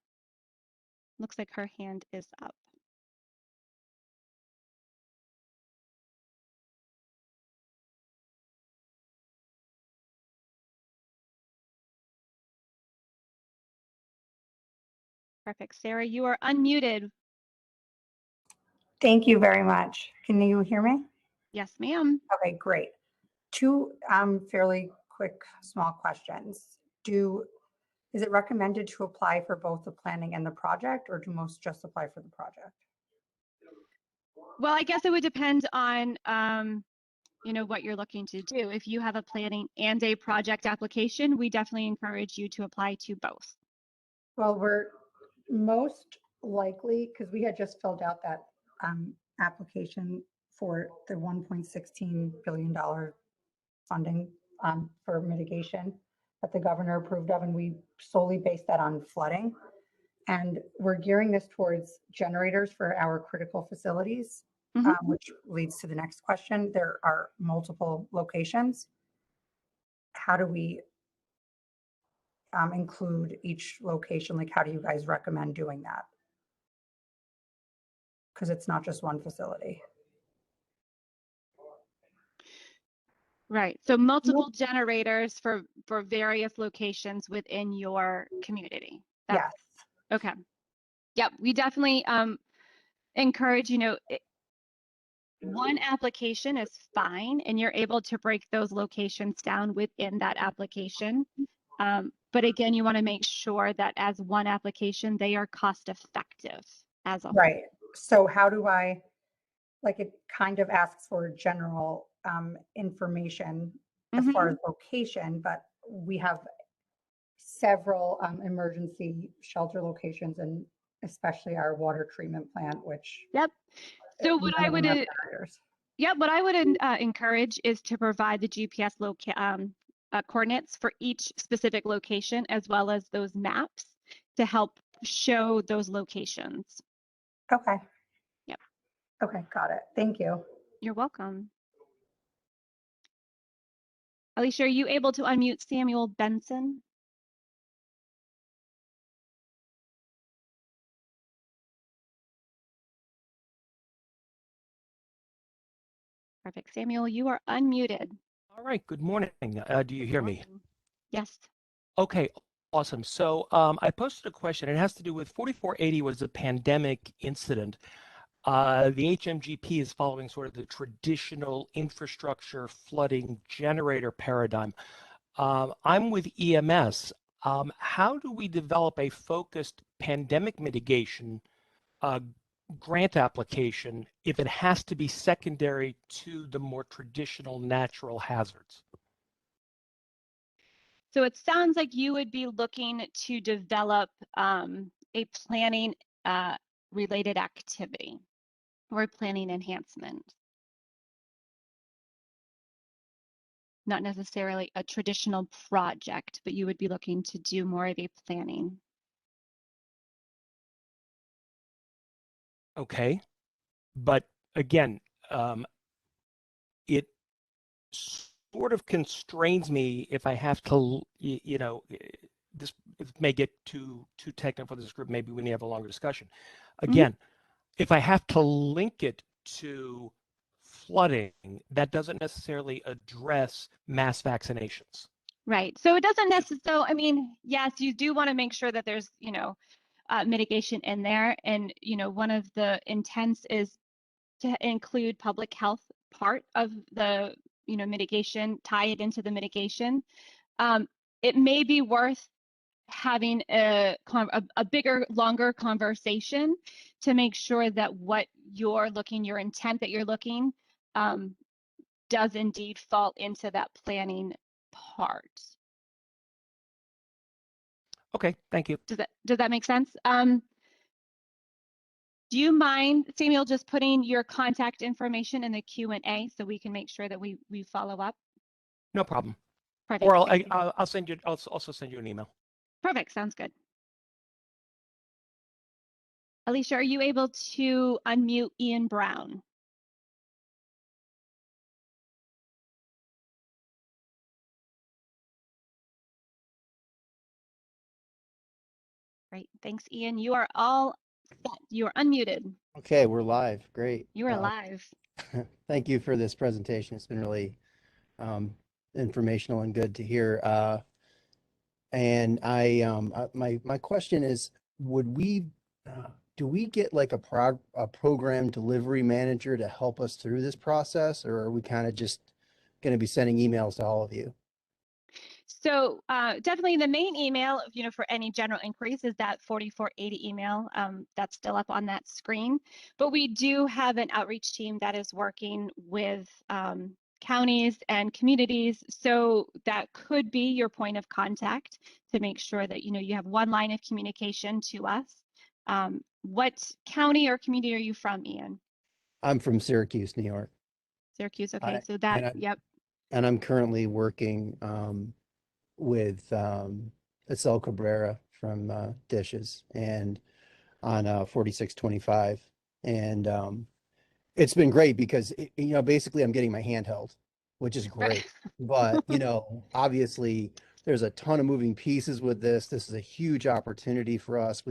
Looks like her hand is up. Perfect. Sarah, you are unmuted. Thank you very much. Can you hear me? Yes, ma'am. Okay, great. Two fairly quick, small questions. Is it recommended to apply for both the planning and the project, or do most just apply for the project? Well, I guess it would depend on what you're looking to do. If you have a planning and a project application, we definitely encourage you to apply to both. Well, we're most likely, because we had just filled out that application for the $1.16 billion funding for mitigation that the governor approved of, and we solely based that on flooding. And we're gearing this towards generators for our critical facilities, which leads to the next question. There are multiple locations. How do we include each location? Like, how do you guys recommend doing that? Because it's not just one facility. Right. So multiple generators for various locations within your community. Yes. Okay. Yep. We definitely encourage, one application is fine, and you're able to break those locations down within that application. But again, you want to make sure that as one application, they are cost effective as a whole. Right. So how do I, like, it kind of asks for general information as far as location, but we have several emergency shelter locations, and especially our water treatment plant, which. Yep. So what I would encourage is to provide the GPS coordinates for each specific location, as well as those maps to help show those locations. Okay. Yep. Okay, got it. Thank you. You're welcome. Alicia, are you able to unmute Samuel Benson? Perfect. Samuel, you are unmuted. All right. Good morning. Do you hear me? Yes. Okay. Awesome. So I posted a question. It has to do with 4480 was a pandemic incident. The HMGP is following sort of the traditional infrastructure flooding generator paradigm. I'm with EMS. How do we develop a focused pandemic mitigation grant application if it has to be secondary to the more traditional natural hazards? So it sounds like you would be looking to develop a planning related activity or planning enhancement. Not necessarily a traditional project, but you would be looking to do more of a planning. Okay. But again, it sort of constrains me if I have to, this may get too technical for this group. Maybe we need to have a longer discussion. Again, if I have to link it to flooding, that doesn't necessarily address mass vaccinations. Right. So it doesn't necessarily, I mean, yes, you do want to make sure that there's, mitigation in there. And, one of the intents is to include public health part of the, mitigation, tie it into the mitigation. It may be worth having a bigger, longer conversation to make sure that what you're looking, your intent that you're looking, does indeed fall into that planning part. Okay, thank you. Does that make sense? Do you mind, Samuel, just putting your contact information in the Q&A so we can make sure that we follow up? No problem. Perfect. Or Thank you. I'll send you. I'll also send you an email. Perfect. Sounds good. Alicia, are you able to unmute Ian Brown? Great. Thanks, Ian. You are all set. You are unmuted. Okay, we're live. Great. You are live. Thank you for this presentation. It's been really informational and good to hear. And my question is, do we get like a program delivery manager to help us through this process, or are we kind of just going to be sending emails to all of you? So definitely the main email, for any general inquiries is that 4480 email that's still up on that screen. But we do have an outreach team that is working with counties and communities. So that could be your point of contact to make sure that, you have one line of communication to us. What county or community are you from, Ian? I'm from Syracuse, New York. Syracuse. Okay. So that, yep. And I'm currently working with Estelle Cabrera from Dishes and on 4625. And it's been great because, basically I'm getting my hand held, which is great. But, obviously there's a ton of moving pieces with this. This is a huge opportunity for us.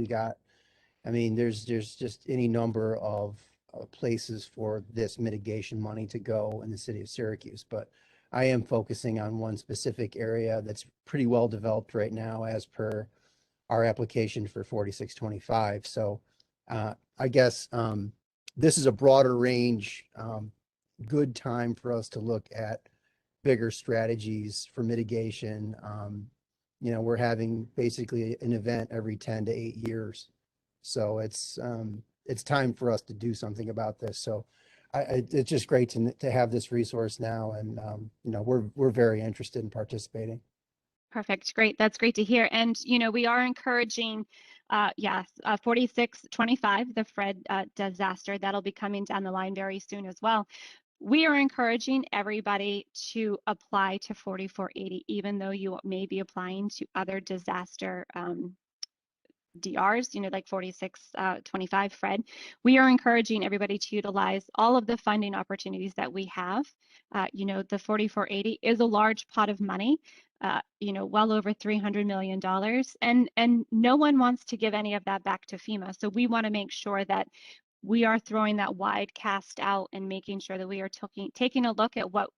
There's just any number of places for this mitigation money to go in the city of Syracuse. But I am focusing on one specific area that's pretty well developed right now as per our application for 4625. So I guess this is a broader range, good time for us to look at bigger strategies for mitigation. We're having basically an event every 10 to 8 years. So it's time for us to do something about this. So it's just great to have this resource now, and we're very interested in participating. Perfect. Great. That's great to hear. And, we are encouraging, 4625, the Fred disaster, that'll be coming down the line very soon as well. We are encouraging everybody to apply to 4480, even though you may be applying to other disaster DRs, like 4625 Fred. We are encouraging everybody to utilize all of the funding opportunities that we have. The 4480 is a large pot of money, well over $300 million. And no one wants to give any of that back to FEMA. So we want to make sure that we are throwing that wide cast out and making sure that we are taking a look at what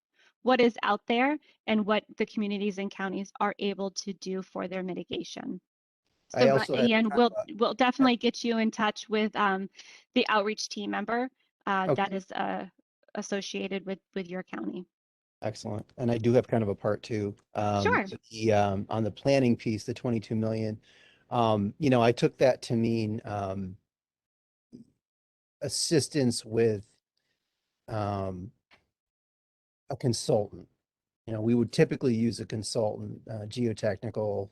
is out there and what the communities and counties are able to do for their mitigation. So Ian, we'll definitely get you in touch with the outreach team member that is associated with your county. Excellent. And I do have kind of a part two. Sure. On the planning piece, the 22 million, I took that to mean assistance with a consultant. You know, we would typically use a consultant, geotechnical,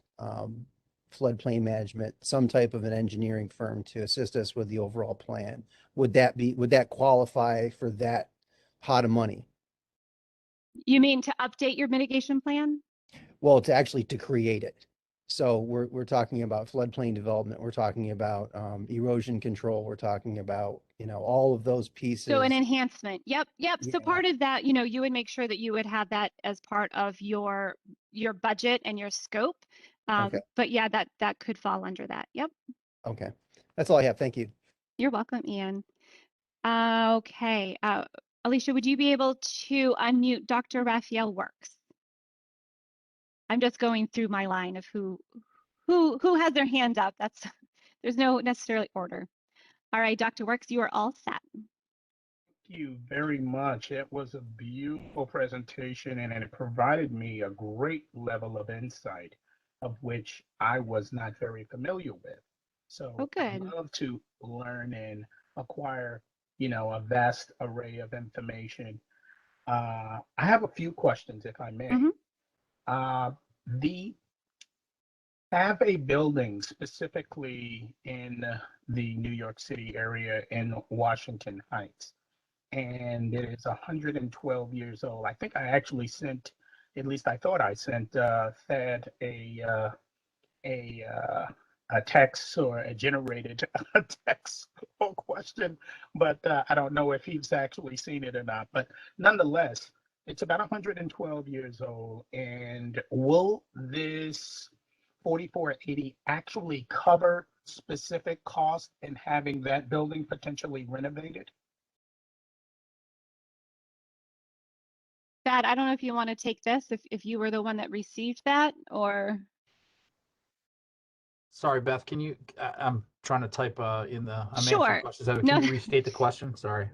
floodplain management, some type of an engineering firm to assist us with the overall plan. Would that qualify for that pot of money? You mean to update your mitigation plan? Well, to create it. So we're talking about floodplain development. We're talking about erosion control. We're talking about, you know, all of those pieces. So an enhancement. Yep. So Yeah. part of that, you know, you would make sure that you would have that as part of your budget and your scope. Okay. But yeah, that could fall under that. Yep. Okay. That's all I have. Thank you. You're welcome, Ian. Okay. Alicia, would you be able to unmute Dr. Raphael Works? I'm just going through my line of who has their hand up. There's no necessarily order. All right, Dr. Works, you are all set. Thank you very much. It was a beautiful presentation and it provided me a great level of insight of which I was not very familiar with. So Oh, I good. love to learn and acquire, you know, a vast array of information. I have a few questions, if I may. Mhm. The have a building specifically in the New York City area in Washington Heights, and it is 112 years old. I think I actually sent, at least I thought I sent Thad a text or a generated a text or question, but I don't know if he's actually seen it or not. But nonetheless, it's about 112 years old, and will this 4480 actually cover specific costs in having that building potentially renovated? Thad, I don't know if you want to take this, if you were the one that received that, or Sorry, Beth, can you, I'm trying to type I'm answering Sure. questions. Can No. you restate the question? Sorry.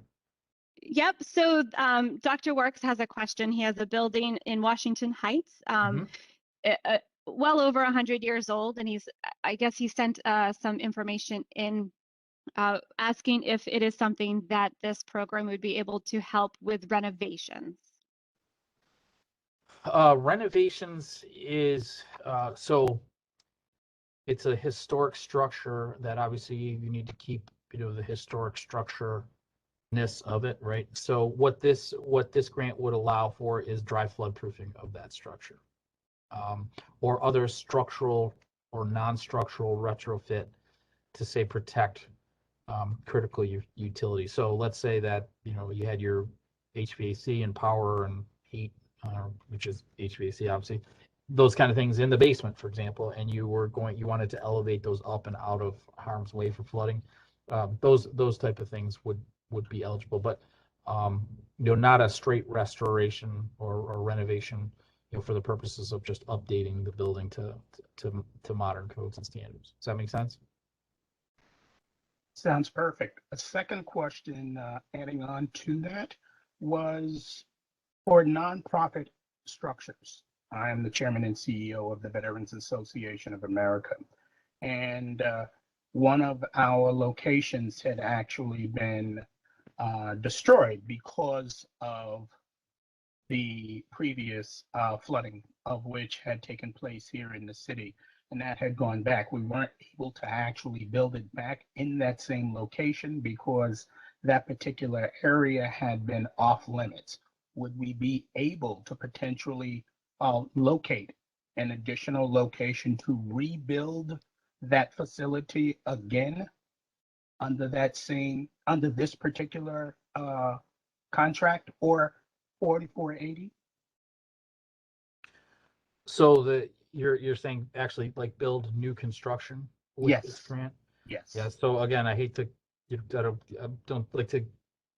Yep. So Dr. Works has a question. He has a building in Washington Heights, Mhm. well over 100 years old, and I guess he sent some information in asking if it is something that this program would be able to help with renovations. Renovations is, so it's a historic structure that obviously you need to keep, you know, the historic structure-ness of it, right? So what this grant would allow for is dry flood proofing of that structure, or other structural or non-structural retrofit to say protect critical utilities. So let's say that, you know, you had your HVAC and power and heat, which is HVAC obviously, those kind of things in the basement, for example, and you wanted to elevate those up and out of harm's way for flooding. Those type of things would be eligible, but you know, not a straight restoration or renovation, you know, for the purposes of just updating the building to modern codes and standards. Does that make sense? Sounds perfect. A second question, adding on to that, was for nonprofit structures. I am the chairman and CEO of the Veterans Association of America. And one of our locations had actually been destroyed because of the previous flooding of which had taken place here in the city, and that had gone back. We weren't able to actually build it back in that same location because that particular area had been off limits. Would we be able to potentially locate an additional location to rebuild that facility again under this particular contract or 4480? So you're saying actually like build new construction with this Yes. grant? Yes. Yeah. So again, I hate to, I don't like to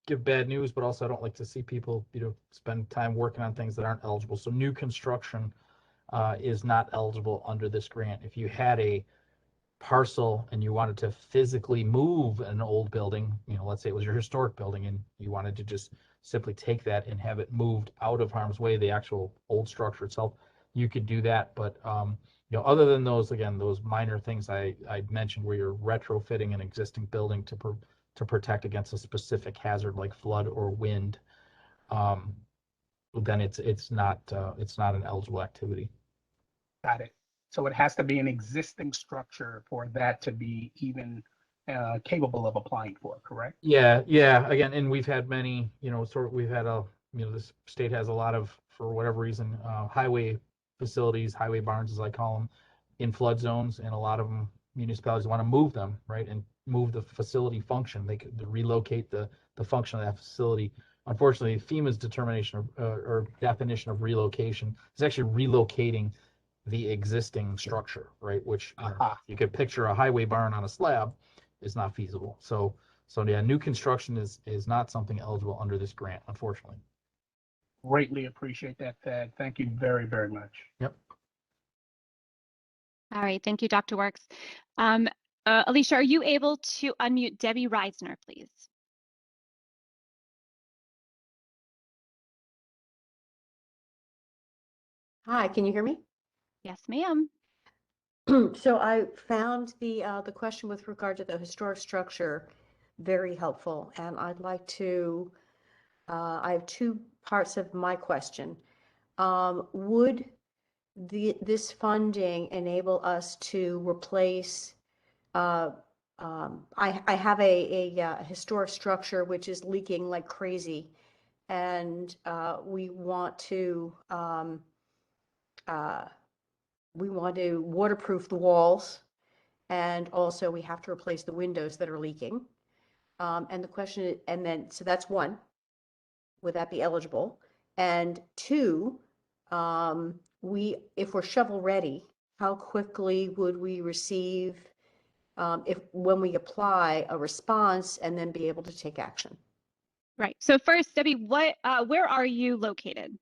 give bad news, but also I don't like to see people, you know, spend time working on things that aren't eligible. So new construction is not eligible under this grant. If you had a parcel and you wanted to physically move an old building, you know, let's say it was your historic building and you wanted to just simply take that and have it moved out of harm's way, the actual old structure itself, you could do that. But you know, other than those, again, those minor things I mentioned where you're retrofitting an existing building to protect against a specific hazard like flood or wind, then it's not an eligible activity. Got it. So it has to be an existing structure for that to be even capable of applying for, correct? Yeah, again, and we've had many, we've had this state has a lot of, for whatever reason, highway facilities, highway barns, as I call them, in flood zones, and a lot of them, municipalities want to move them, right, and move the facility function. They could relocate the function of that facility. Unfortunately, FEMA's determination or definition of relocation is actually relocating the existing structure, right, which you could picture a highway barn on a slab is not feasible. So yeah, new construction is not something eligible under this grant, unfortunately. Greatly appreciate that, Thad. Thank you very, very much. Yep. All right, thank you, Dr. Works. Alicia, are you able to unmute Debbie Reisner, please? Hi, can you hear me? Yes, ma'am. So I found the question with regard to the historic structure very helpful, and I'd like to, I have two parts of my question. Would this funding enable us to replace, I have a historic structure which is leaking like crazy, and we want to waterproof the walls, and also we have to replace the windows that are leaking. And the question is, and then, so that's one, would that be eligible? And two, if we're shovel ready, how quickly would we receive, when we apply, a response and then be able to take action? Right. So first, Debbie, where are you located?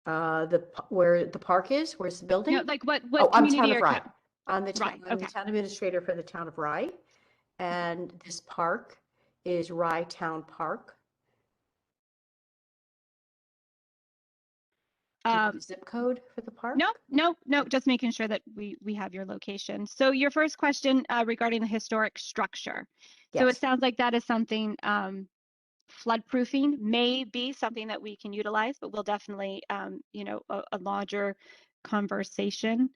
Where the park is, where's the building? No, like what Oh, I'm community Town of or Rye. I'm the Rye, I'm the okay. town administrator for the town of Rye, and this park is Rye Town Park. Do you have the zip code for the park? No, just making sure that we have your location. So your first question regarding the historic structure. So it Yes. sounds like that is something, floodproofing may be something that we can utilize, but we'll definitely, a larger conversation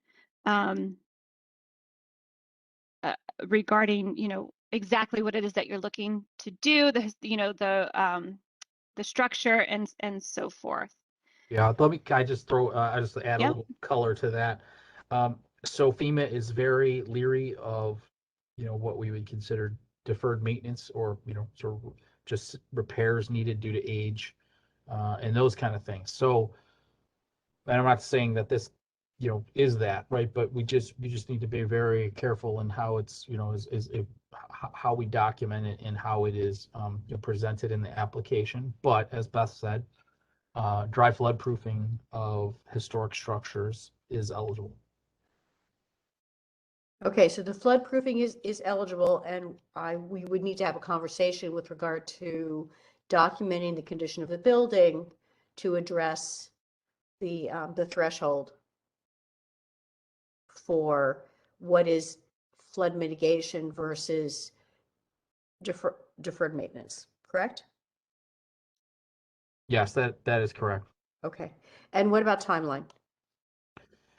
regarding, exactly what it is that you're looking to do, the structure and so forth. Yeah, I just add a little color to that. So FEMA is very leery of, what we would consider deferred maintenance, or, sort of just repairs needed due to age, and those kind of things. So, and I'm not saying that this, is that, right? But we just need to be very careful in how it's, how we document it and how it is presented in the application. But as Beth said, dry flood proofing of historic structures is eligible. Okay, so the flood proofing is eligible, and we would need to have a conversation with regard to documenting the condition of the building to address the threshold for what is flood mitigation versus deferred maintenance, correct? Yes, that is correct. Okay, and what about timeline?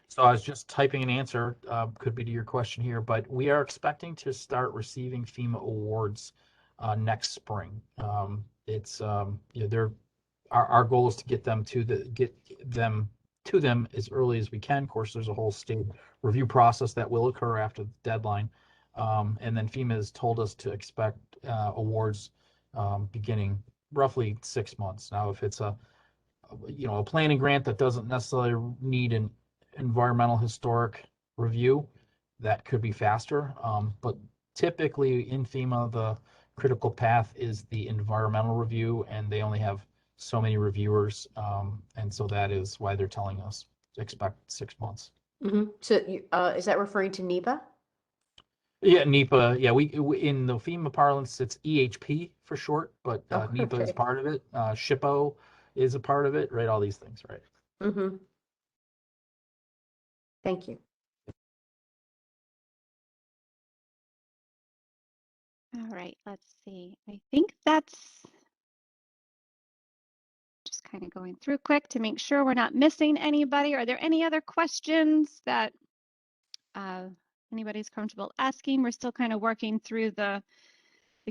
So I was just typing an answer, could be to your question here, but we are expecting to start receiving FEMA awards next spring. It's our goal is to get them to them as early as we can. Of course, there's a whole state review process that will occur after the deadline, and then FEMA has told us to expect awards beginning roughly 6 months. Now, if it's a planning grant that doesn't necessarily need an environmental historic review, that could be faster. But typically in FEMA, the critical path is the environmental review, and they only have so many reviewers. And so that is why they're telling us to expect 6 months. Mm-hmm. So is that referring to NEPA? Yeah, NEPA. Yeah, we in the FEMA parlance, it's EHP for short, but Oh, NEPA is okay. part of it. SHPO is a part of it, right? All these things, right? Mm-hmm. Thank you. All right, let's see. I think that's kind of going through quick to make sure we're not missing anybody. Are there any other questions that anybody's comfortable asking? We're still kind of working through the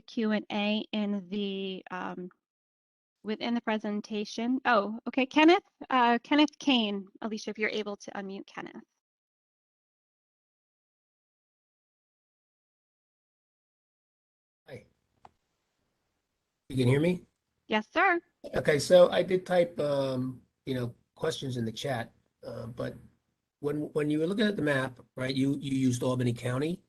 Q&A in the within the presentation. Oh, okay, Kenneth Kane. Alicia, if you're able to unmute Kenneth. Hi. You can hear me? Yes, sir. Okay, so I did type, questions in the chat, but when you were looking at the map, right, you used Albany County,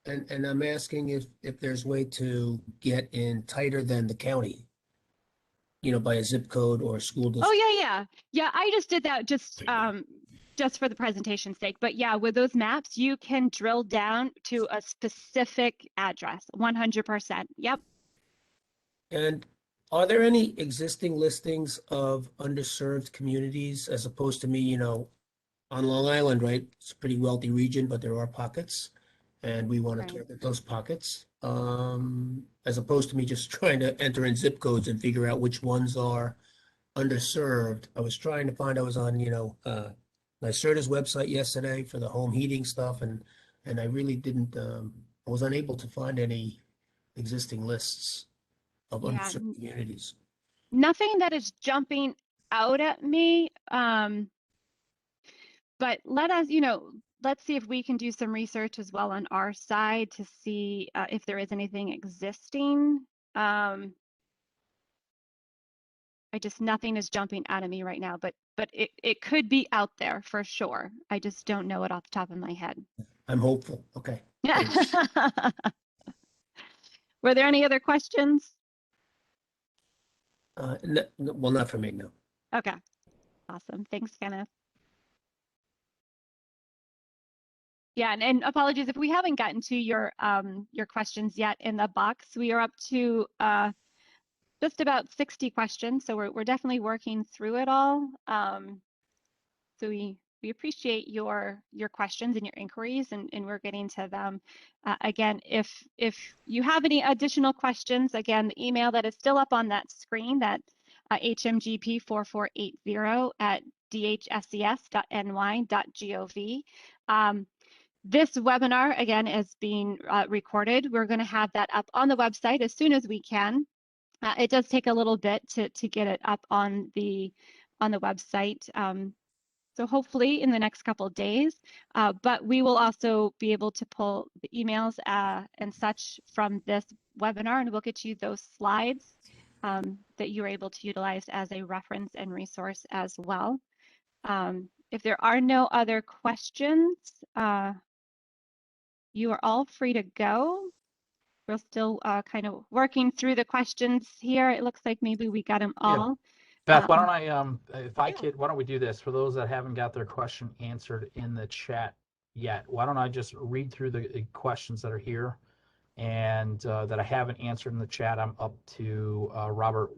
and I'm asking if there's a way to get in tighter than the county, by a zip code or a school Oh district. yeah. I just did that just for the presentation's sake. But yeah, with those maps, you can drill down to a specific address. 100%. Yep. And are there any existing listings of underserved communities as opposed to me, on Long Island, right? It's a pretty wealthy region, but there are pockets, and we want to Right. target those pockets. As opposed to me just trying to enter in zip codes and figure out which ones are underserved. I was trying to find, I was on, NYSERDA's website yesterday for the home heating stuff, and I really didn't, I was unable to find any existing lists of Yeah. underserved communities. Nothing that is jumping out at me. But let's see if we can do some research as well on our side to see if there is anything existing. Nothing is jumping out of me right now, but it could be out there for sure. I just don't know it off the top of my head. I'm hopeful. Okay. Yeah. Thanks. Were there any other questions? Well, not for me, no. Okay. Awesome. Thanks, Kenneth. Yeah, and apologies if we haven't gotten to your questions yet in the box. We are up to just about 60 questions, so we're definitely working through it all. So we appreciate your questions and your inquiries, and we're getting to them. Again, if you have any additional questions, again, the email that is still up on that screen, that hmgp4480@dhses.ny.gov. This webinar, again, is being recorded. We're going to have that up on the website as soon as we can. It does take a little bit to get it up on the website. So hopefully in the next couple of days, but we will also be able to pull the emails and such from this webinar, and we'll get you those slides that you're able to utilize as a reference and resource as well. If there are no other questions, you are all free to go. We're still kind of working through the questions here. It looks like maybe we got them all. Beth, why don't I, if I could, why don't we do this for those that haven't got their question answered in the chat yet? Why don't I just read through the questions that are here and that I haven't answered in the chat? I'm up to Robert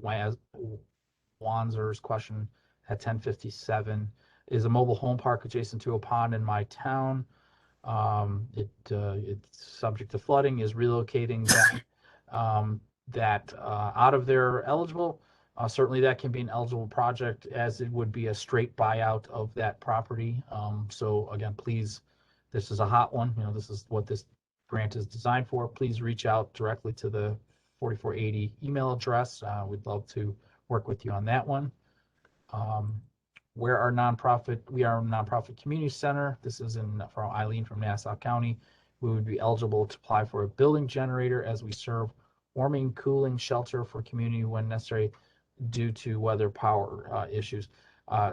Wanzer's question at 10:57. Is a mobile home park adjacent to a pond in my town? It's subject to flooding. Is relocating that out of there eligible? Certainly that can be an eligible project, as it would be a straight buyout of that property. So again, please, this is a hot one. This is what this grant is designed for. Please reach out directly to the 4480 email address. We'd love to work with you on that one. Where our nonprofit, we are a nonprofit community center. This is from Eileen from Nassau County. We would be eligible to apply for a building generator as we serve warming, cooling, shelter for community when necessary due to weather power issues.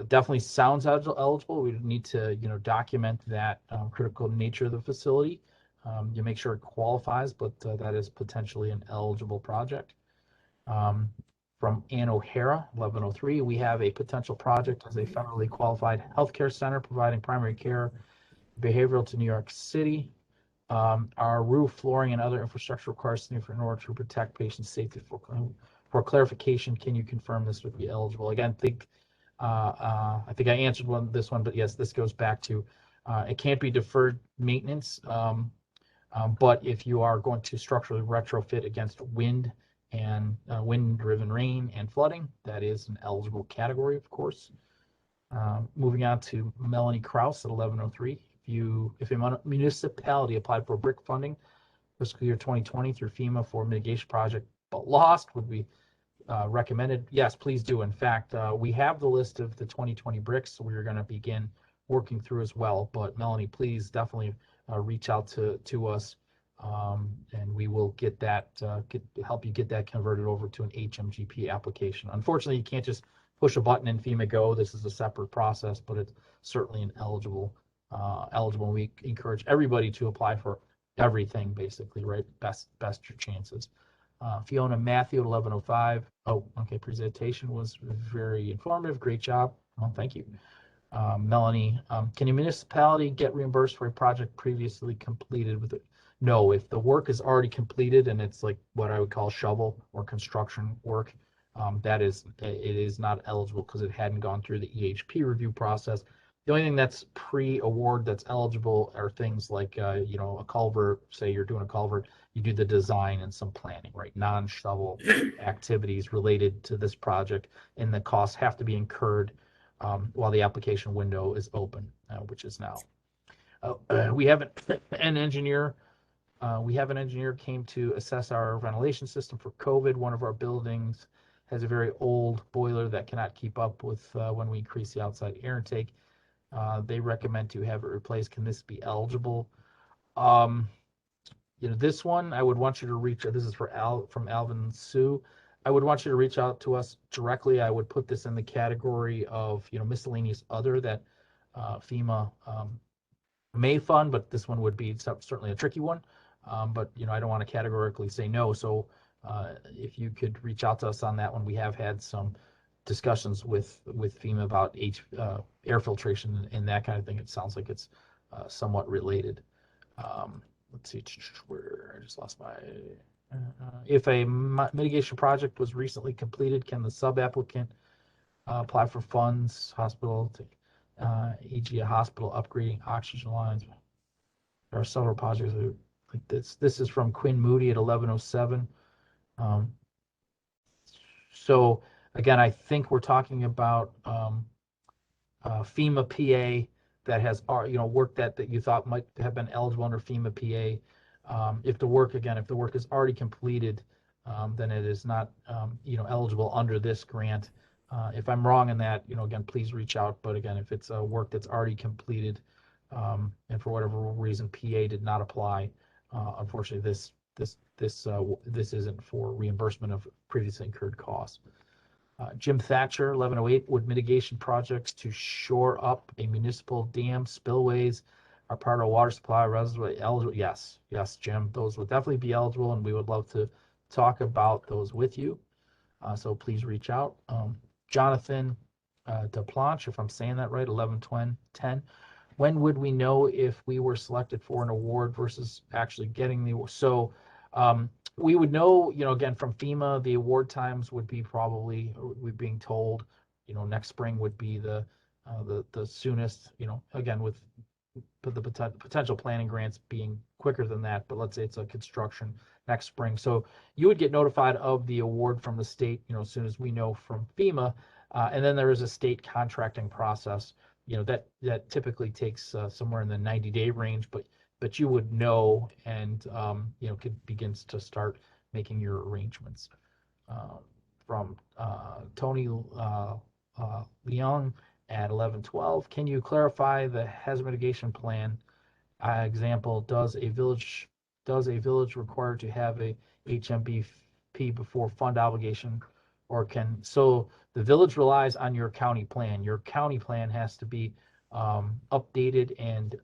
Definitely sounds eligible. We need to, document that critical nature of the facility. You make sure it qualifies, but that is potentially an eligible project. From Ann O'Hara, 1103, we have a potential project as a federally qualified healthcare center providing primary care, behavioral to New York City. Our roof, flooring, and other infrastructure requires in order to protect patient safety. For clarification, can you confirm this would be eligible? Again, I think I answered this one, but yes, this goes back to it can't be deferred maintenance, but if you are going to structurally retrofit against wind and wind-driven rain and flooding. That is an eligible category, of course. Moving on to Melanie Kraus at 1103. If a municipality applied for BRIC funding fiscal year 2020 through FEMA for mitigation project but lost, would be recommended? Yes, please do. In fact, we have the list of the 2020 BRICs, so we're going to begin working through as well. But Melanie, please definitely reach out to us, and we will get that help you get that converted over to an HMGP application. Unfortunately, you can't just push a button in FEMA Go. This is a separate process, but it's certainly an eligible. We encourage everybody to apply for everything, basically, right? Best your chances. Fiona Matthew at 1105. Oh, okay. Presentation was very informative. Great job. Oh, thank you. Melanie, can a municipality get reimbursed for a project previously completed with it? No, if the work is already completed and it's like what I would call shovel or construction work, it is not eligible because it hadn't gone through the EHP review process. The only thing that's pre-award that's eligible are things like, a culvert. Say you're doing a culvert, you do the design and some planning, right? Non-shovel activities related to this project, and the costs have to be incurred while the application window is open, which is now. We have an engineer. We have an engineer came to assess our ventilation system for COVID. One of our buildings has a very old boiler that cannot keep up with when we increase the outside air intake. They recommend to have it replaced. Can this be eligible? This one, I would want you to reach out. This is from Alvin Sue. I would want you to reach out to us directly. I would put this in the category of, miscellaneous other that FEMA may fund, but this one would be certainly a tricky one. But, I don't want to categorically say no. So if you could reach out to us on that one, we have had some discussions with FEMA about air filtration and that kind of thing. It sounds like it's somewhat related. Let's see, where I just lost my. If a mitigation project was recently completed, can the sub-applicant apply for funds, e.g. a hospital upgrading oxygen lines? There are several projects like this. This is from Quinn Moody at 1107. So again, I think we're talking about FEMA PA that has work that you thought might have been eligible under FEMA PA. If the work is already completed, then it is not eligible under this grant. If I'm wrong in that, again, please reach out. But again, if it's a work that's already completed, and for whatever reason PA did not apply, unfortunately this isn't for reimbursement of previously incurred costs. Jim Thatcher, 1108, would mitigation projects to shore up a municipal dam spillways are part of water supply reservoir eligible? Yes, Jim, those would definitely be eligible, and we would love to talk about those with you. So please reach out. Jonathan DePlanche, if I'm saying that right, 1110. When would we know if we were selected for an award versus actually getting the award? So we would know, again, from FEMA, the award times would be probably, we're being told, next spring would be the soonest, again, with the potential planning grants being quicker than that, but let's say it's a construction next spring. So you would get notified of the award from the state, as soon as we know from FEMA. And then there is a state contracting process, that typically takes somewhere in the 90-day range, but you would know and, begins to start making your arrangements. From Tony Leung at 1112, can you clarify the hazard mitigation plan? Example, does a village require to have a HMGP before fund obligation, or so the village relies on your county plan. Your county plan has to be updated and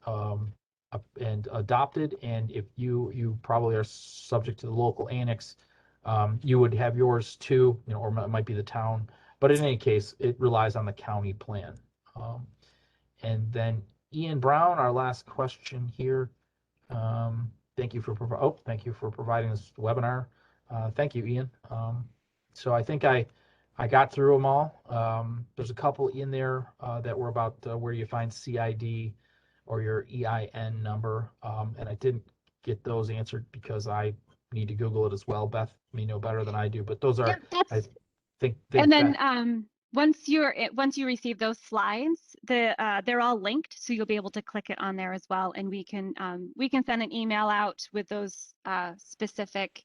adopted, and if you probably are subject to the local annex, you would have yours too, or it might be the town, but in any case, it relies on the county plan. And then Ian Brown, our last question here. Thank you for providing this webinar. Thank you, Ian. So I think I got through them all. There's a couple in there that were about where you find CID or your EIN number, and I didn't get those answered because I need to Google it as well. Beth may know better than I do, but those are, Yep, that's, I think, and then once you receive those slides, they're all linked, so you'll be able to click it on there as well, and we can send an email out with those specific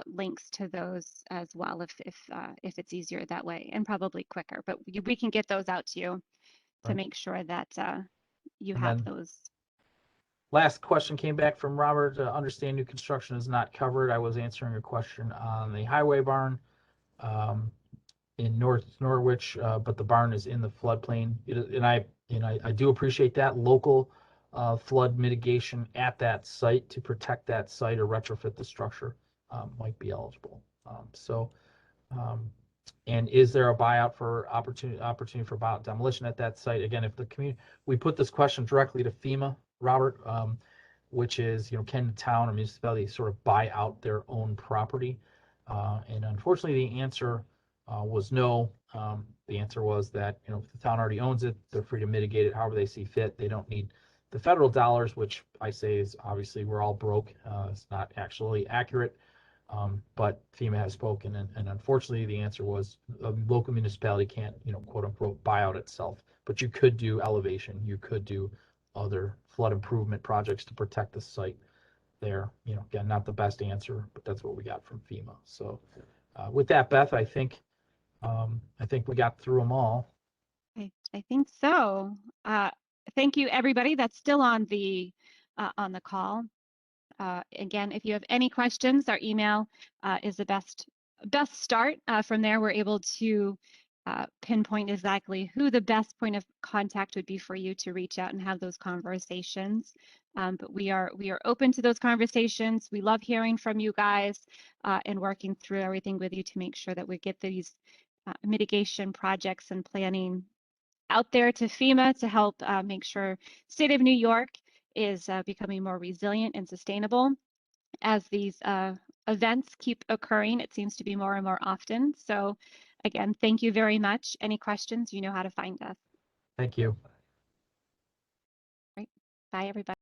links to those as well if it's easier that way, and probably quicker. But we can get those out to you to Right. make sure that you And have then those. last question came back from Robert. Understand new construction is not covered. I was answering a question on the highway barn in North Norwich, but the barn is in the floodplain. And I do appreciate that local flood mitigation at that site to protect that site or retrofit the structure might be eligible. And is there a buyout for opportunity for buyout demolition at that site? Again, if the community, we put this question directly to FEMA, Robert, which is, can the town or municipality sort of buy out their own property? And unfortunately, the answer was no. The answer was that, if the town already owns it, they're free to mitigate it however they see fit. They don't need the federal dollars, which I say is obviously we're all broke. It's not actually accurate. But FEMA has spoken, and unfortunately, the answer was a local municipality can't, quote unquote, buy out itself. But you could do elevation, you could do other flood improvement projects to protect the site there. Again, not the best answer, but that's what we got from FEMA. So with that, Beth, I think we got through them all. I think so. Thank you, everybody that's still on the call. Again, if you have any questions, our email is the best start. From there, we're able to pinpoint exactly who the best point of contact would be for you to reach out and have those conversations. But we are open to those conversations. We love hearing from you guys and working through everything with you to make sure that we get these mitigation projects and planning out there to FEMA to help make sure state of New York is becoming more resilient and sustainable as these events keep occurring. It seems to be more and more often. So again, thank you very much. Any questions, you know how to find us. Thank you. Right. Bye, everybody.